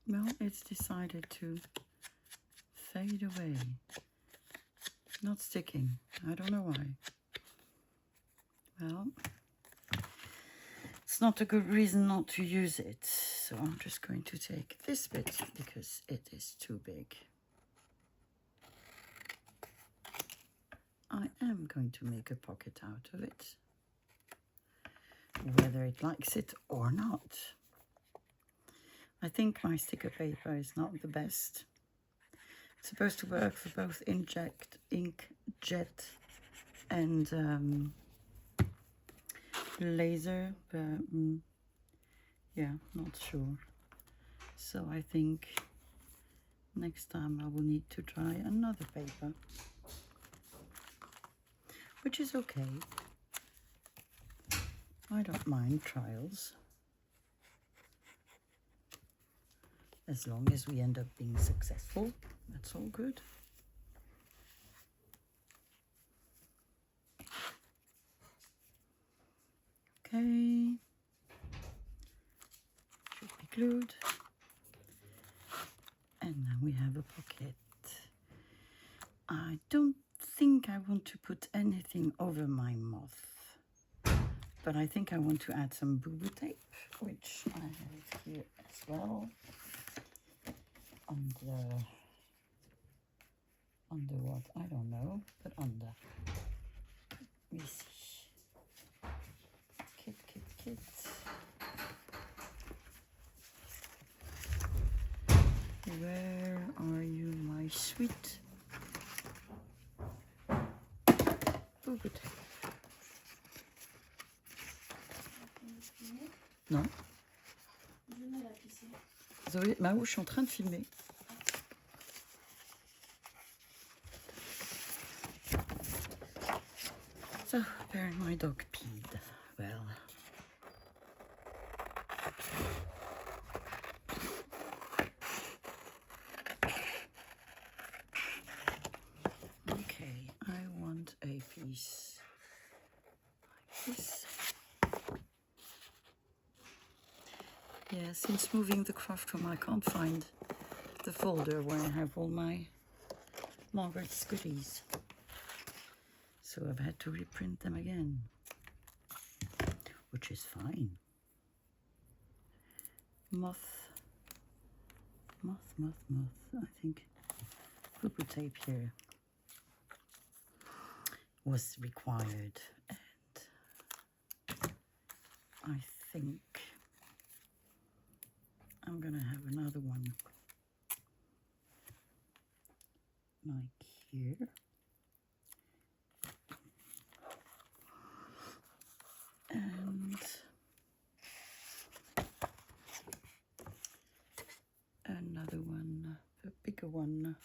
Well, it's decided to fade away. Not sticking. I don't know why. Well, it's not a good reason not to use it. So I'm just going to take this bit because it is too big. I am going to make a pocket out of it, whether it likes it or not. I think my sticker paper is not the best. It's supposed to work for both inkjet and laser, but yeah, not sure. So I think next time I will need to try another paper, which is okay. I don't mind trials, as long as we end up being successful. That's all good. Okay, should be glued. And now we have a pocket. I don't think I want to put anything over my moth, but I think I want to add some boo-boo tape, which I have here as well. Under what? I don't know, but under. Let me see. Kit. Where are you, my sweet boo-boo tape? Non. Zoé, Mao, je suis en train de filmer. So, apparently my dog peed. Well. Okay, I want a piece like this. Yeah, since moving the craft room, I can't find the folder where I have all my Margaret's goodies. So I've had to reprint them again, which is fine. Moth. I think boo-boo tape here was required, and I think I'm gonna have another one like here. And another one, a bigger one.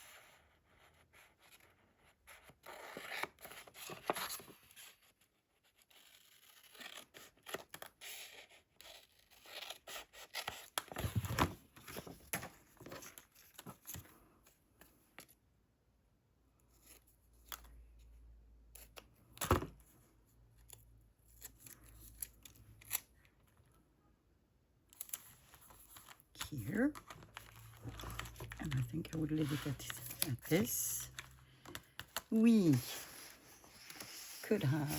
Here, and I think I would leave it at this. We could have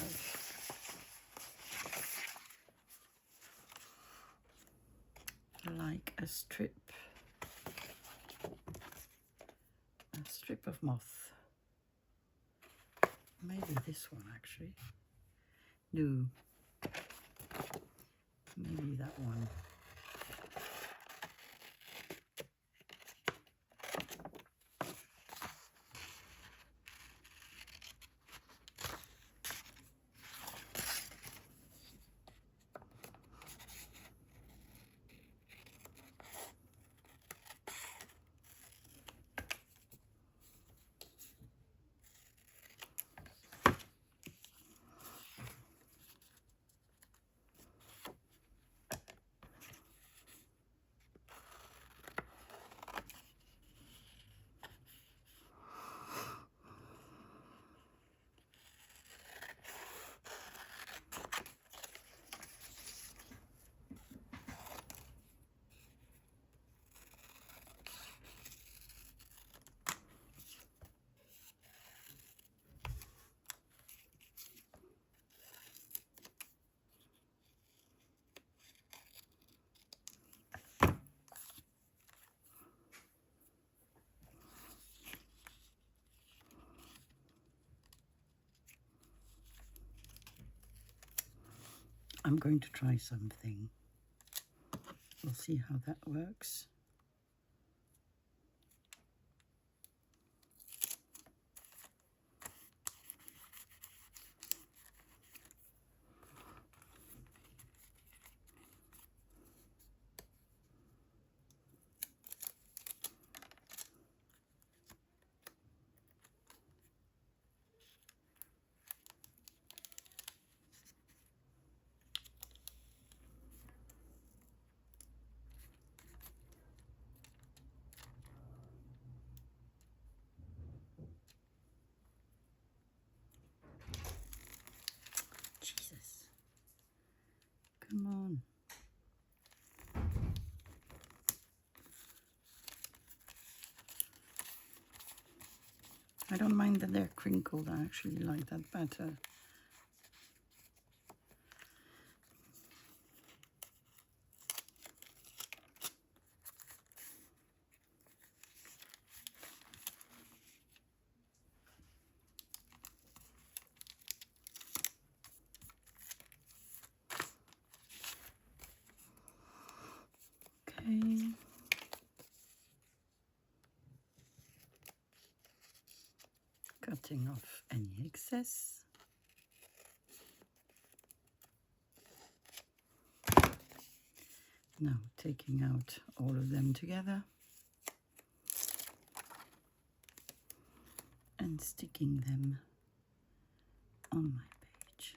like a strip strip of moth. Maybe this one actually. No. Maybe that one. I'm going to try something. We'll see how that works. Jesus. Come on. I don't mind that they're crinkled. I actually like that better. Okay. Cutting off any excess. Now taking out all of them together and sticking them on my page.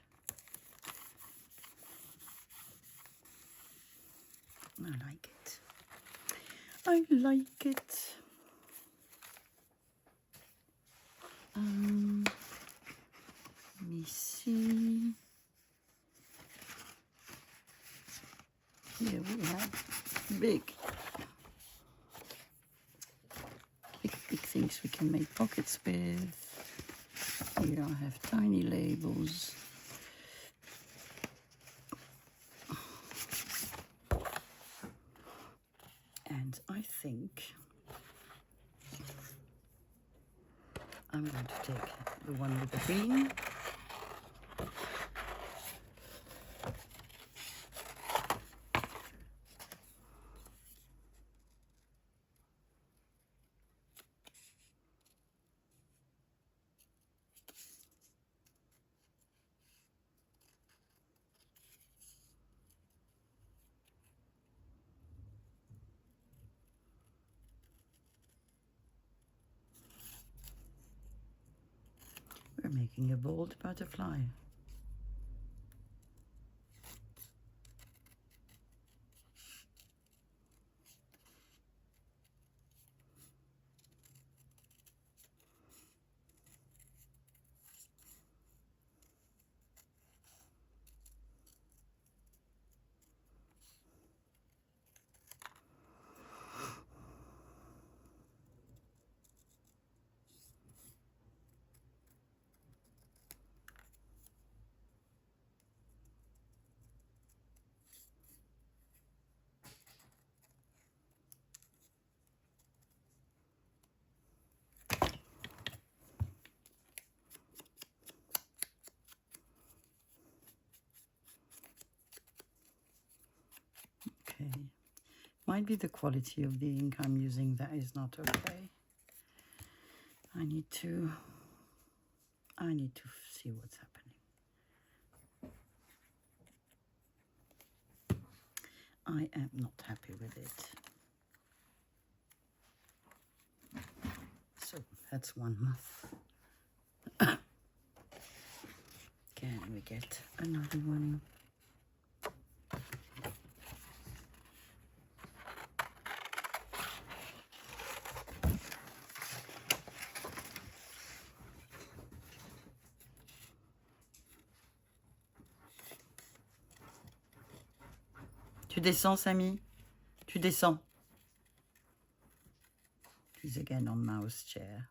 I like it. I like it. Let me see. Here we have big things we can make pockets with. Here I have tiny labels. And I think I'm going to take the one with the green. We're making a bold butterfly. okay. Might be the quality of the ink I'm using that is not okay. I need to see what's happening. I am not happy with it. So that's 1 month. Can we get another one? Tu descends, Samy? Tu descends. He's again on mouse chair.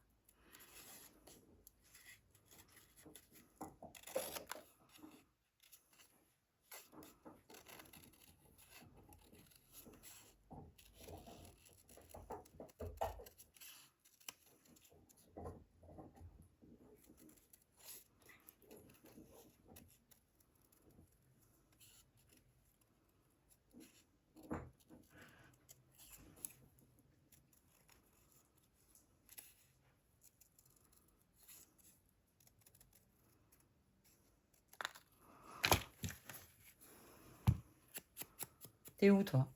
T'es où, toi?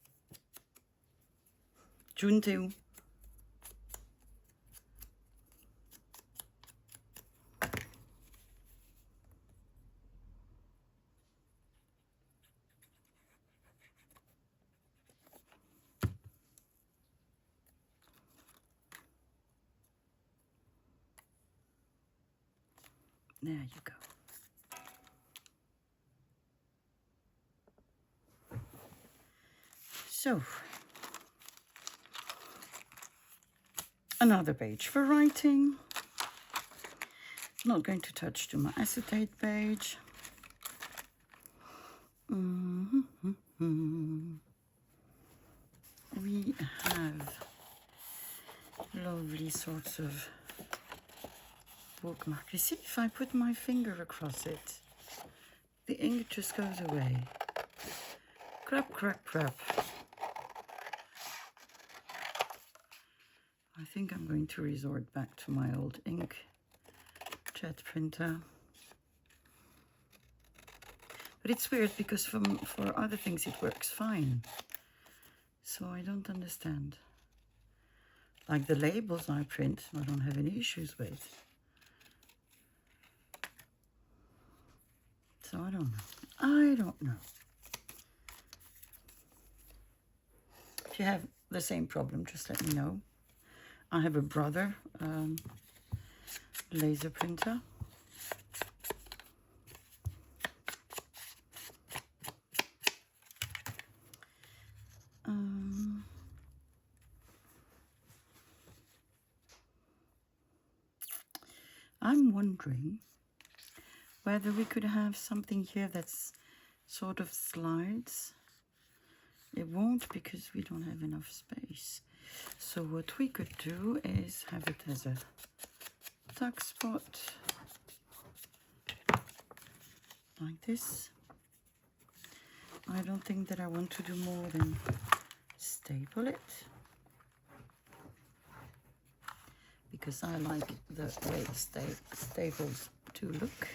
June, t'es où? There you go. So, another page for writing. Not going to touch to my acetate page. We have lovely sorts of bookmark. You see, if I put my finger across it, the ink just goes away. Crap, crap, crap. I think I'm going to resort back to my old inkjet printer. But it's weird because for other things it works fine. So I don't understand. Like the labels I print, I don't have any issues with. So I don't know. I don't know. If you have the same problem, just let me know. I have a brother laser printer. I'm wondering whether we could have something here that's sort of slides. It won't because we don't have enough space. So what we could do is have it as a tuck spot like this. I don't think that I want to do more than staple it, because I like the way staples to look.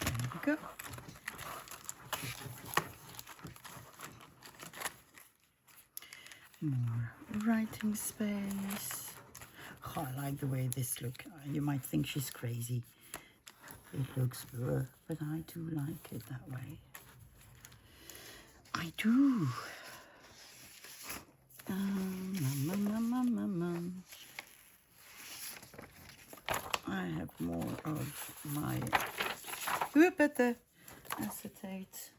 There we go. More writing space. Oh, I like the way this looks. You might think she's crazy. It looks good, but I do like it that way. I do. I have more of my at the acetate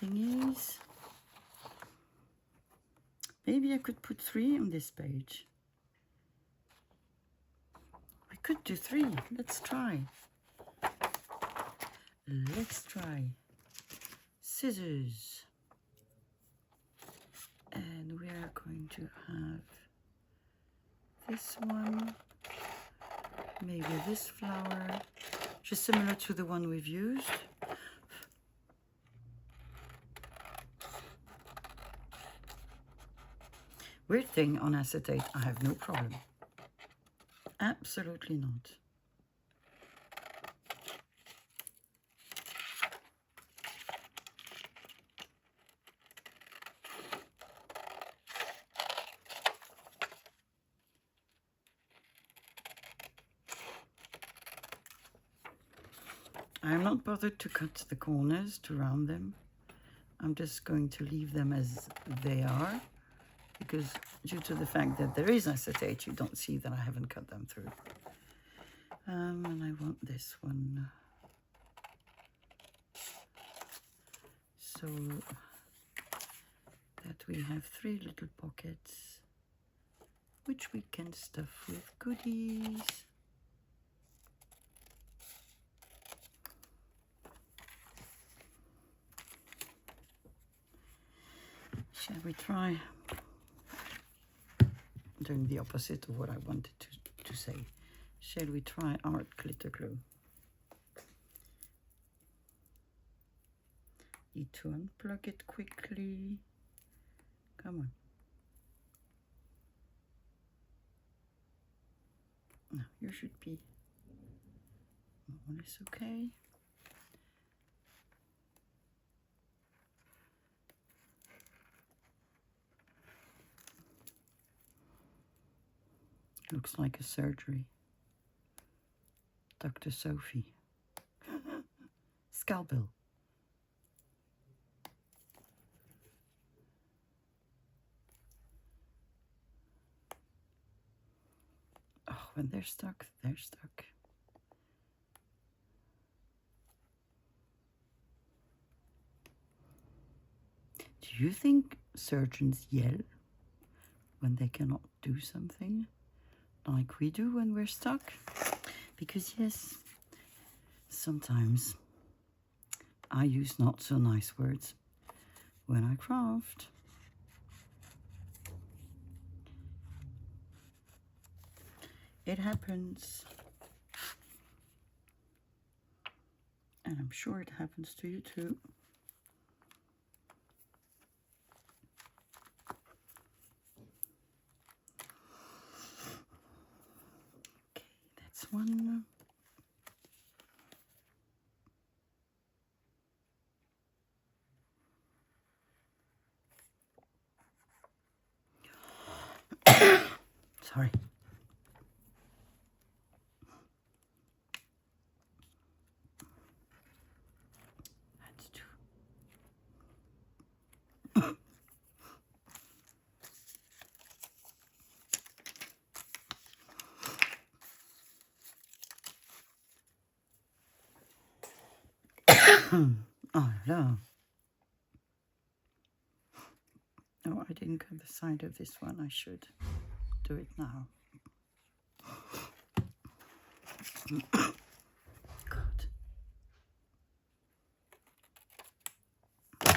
thingies. Maybe I could put 3 on this page. We could do 3. Let's try. Let's try. Scissors. And we are going to have this one maybe this flower, just similar to the one we've used. Weird thing on acetate, I have no problem. Absolutely not. I'm not bothered to cut the corners to round them. I'm just going to leave them as they are, because due to the fact that there is acetate, you don't see that I haven't cut them through. And I want this one. So that we have 3 little pockets, which we can stuff with goodies. Shall we try doing the opposite of what I wanted to say? Shall we try art glitter glue? Need to unplug it quickly. Come on. No, you should be more or less okay. Looks like a surgery. Dr. Sophie. Scalpel. Oh, when they're stuck, they're stuck. Do you think surgeons yell when they cannot do something like we do when we're stuck? Because yes, sometimes I use not so nice words when I craft. It happens. And I'm sure it happens to you too. Okay, that's one. Sorry. That's two. Oh no. No, I didn't cut the side of this one. I should do it now. God. Yeah,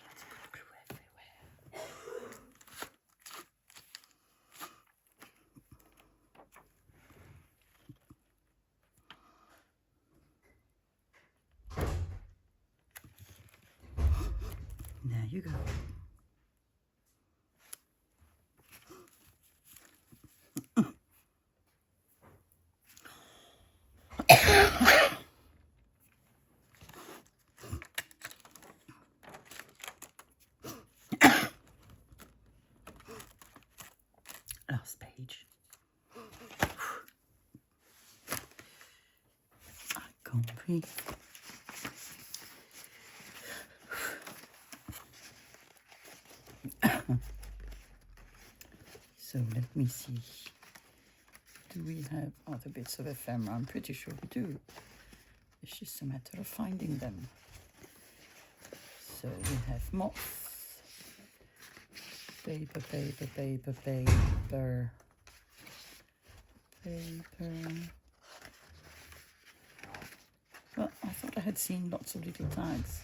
let's put glue everywhere. There you go. Last page. I can't breathe. So let me see. Do we have other bits of ephemera? I'm pretty sure we do. It's just a matter of finding them. So we have moth. Paper, paper, paper, paper, paper. Well, I thought I had seen lots of little tags.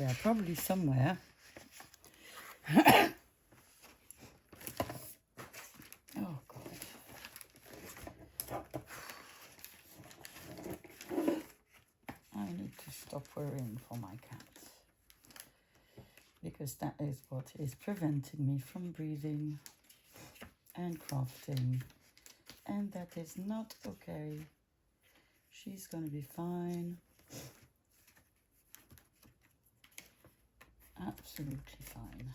They're probably somewhere. Oh, God. I need to stop worrying for my cats, because that is what is preventing me from breathing and crafting, and that is not okay. She's gonna be fine. Absolutely fine.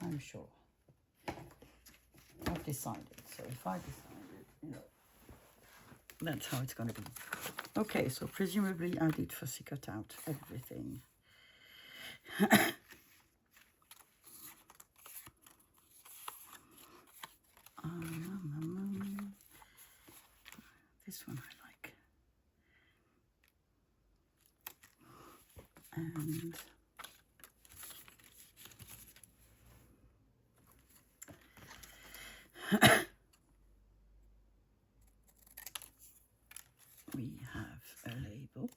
I'm sure. I've decided. So if I decided, you know, that's how it's gonna be. Okay, so presumably I did fussy cut out everything. This one I like. And we have a label.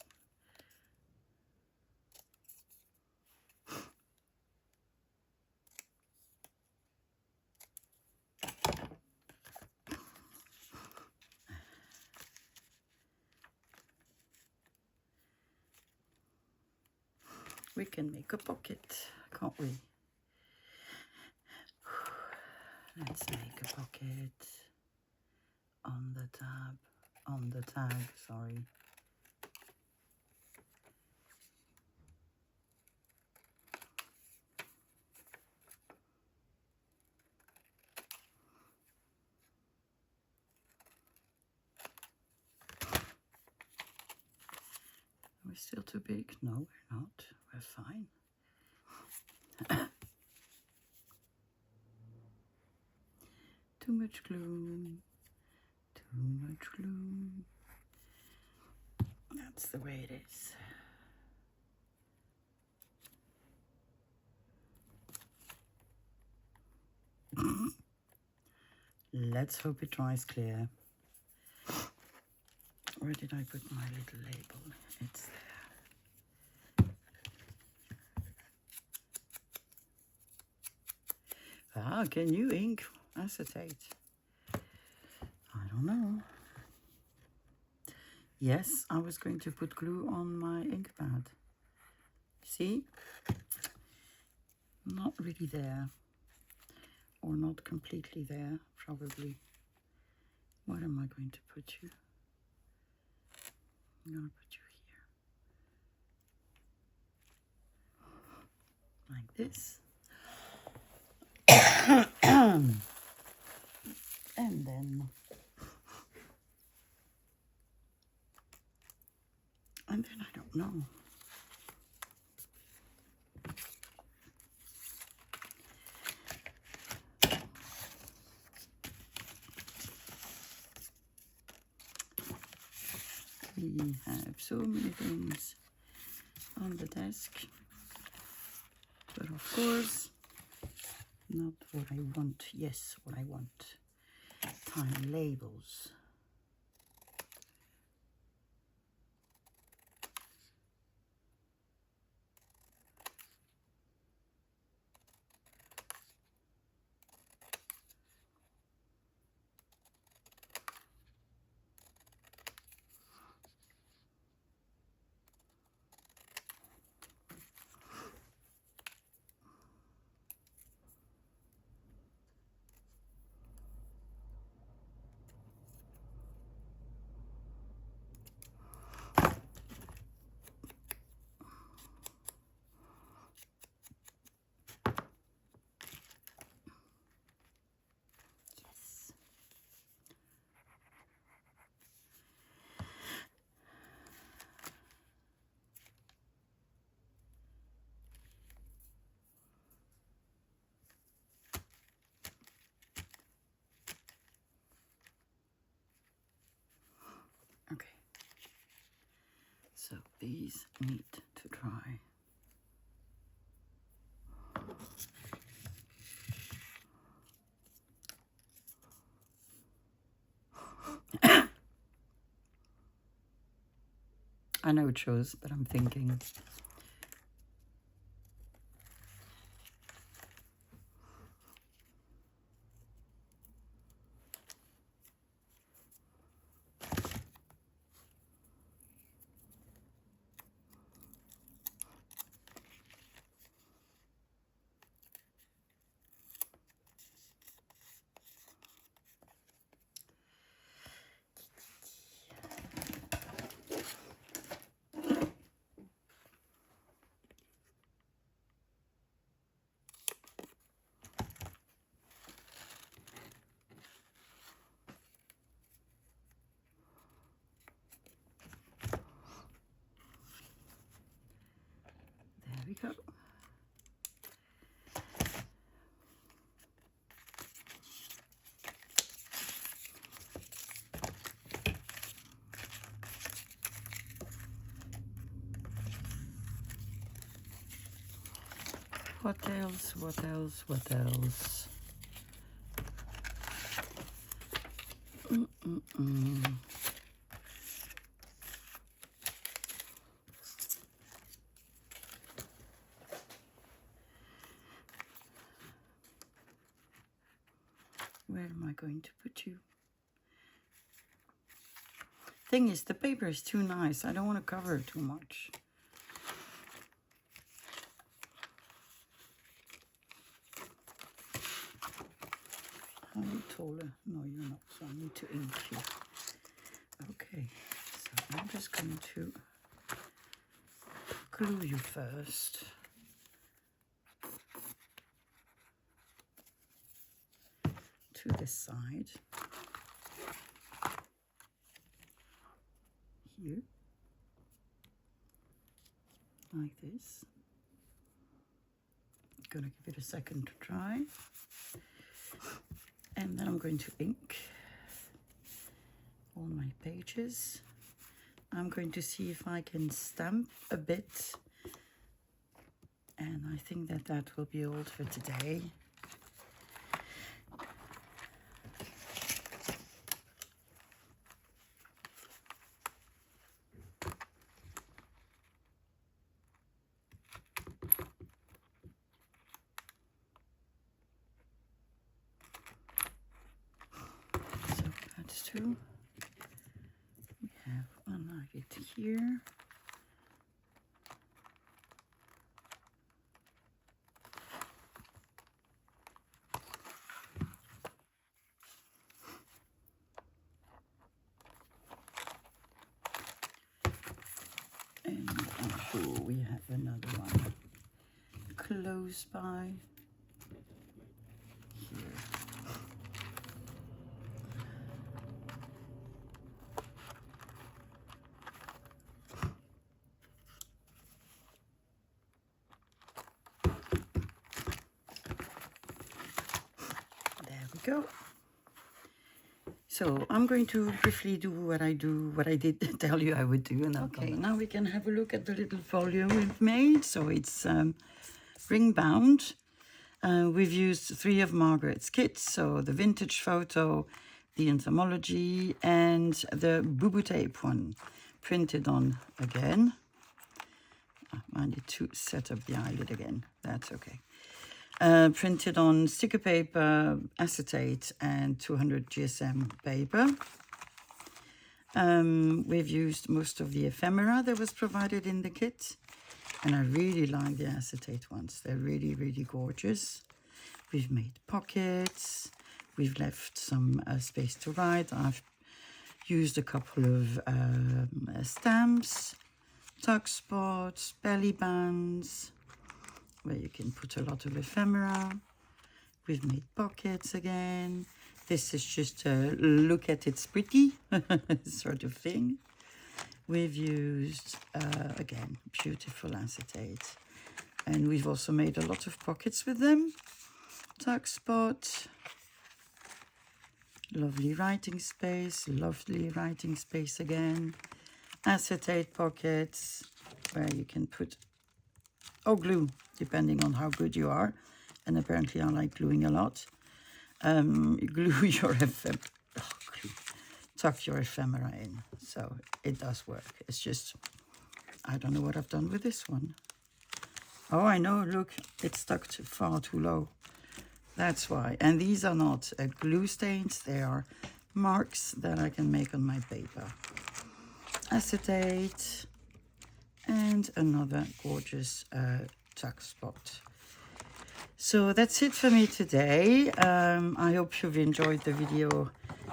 We can make a pocket, can't we? Let's make a pocket on the tag, sorry. Are we still too big? No, we're not. We're fine. Too much glue. Too much glue. That's the way it is. Let's hope it dries clear. Where did I put my little label? It's there. Ah, can you ink acetate? I don't know. Yes, I was going to put glue on my ink pad. See? Not really there. Or not completely there, probably. Where am I going to put you? I'm going to put you here. Like this. And then I don't know. We have so many things on the desk, but of course, not what I want. Yes, what I want. Tiny labels. Okay, so these need to dry. I know it shows, but I'm thinking. There we go. What else? What else? What else? Where am I going to put you? Thing is, the paper is too nice. I don't want to cover it too much. Are you taller? No, you're not. So I need to ink you. Okay, so I'm just going to glue you first. To this side. Here. Like this. Gonna give it a second to dry. And then I'm going to ink all my pages. I'm going to see if I can stamp a bit. And I think that that will be all for today. Two. We have one nugget here. And I'm sure we have another one close by. Go. So I'm going to briefly do what I did tell you I would do. And okay, now we can have a look at the little folio we've made. So it's ring bound. We've used 3 of Margaret's kits. So the vintage photo, the entomology, and the boo-boo tape one, printed on again. I need to set up the eyelid again. That's okay. Printed on sticker paper, acetate, and 200 GSM paper. We've used most of the ephemera that was provided in the kit, and I really like the acetate ones. They're really, really gorgeous. We've made pockets. We've left some space to write. I've used a couple of stamps, tuck spots, belly bands, where you can put a lot of ephemera. We've made pockets again. This is just a look at it's pretty sort of thing. We've used, again, beautiful acetate. And we've also made a lot of pockets with them. Tuck spot. Lovely writing space again. Acetate pockets where you can put glue, depending on how good you are. And apparently I like gluing a lot. You glue your tuck your ephemera in. So it does work. It's just I don't know what I've done with this one. Oh, I know, look, it's stuck far too low. That's why. And these are not glue stains, they are marks that I can make on my paper. Acetate, and another gorgeous tuck spot. So that's it for me today. I hope you've enjoyed the video,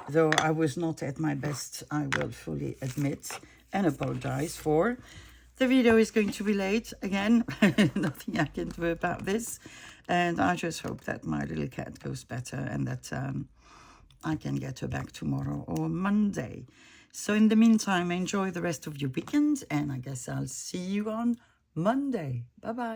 though I was not at my best, I will fully admit and apologize for. The video is going to be late again. Nothing I can do about this. And I just hope that my little cat goes better and that I can get her back tomorrow or Monday. So in the meantime, enjoy the rest of your weekend, and I guess I'll see you on Monday. Bye-bye.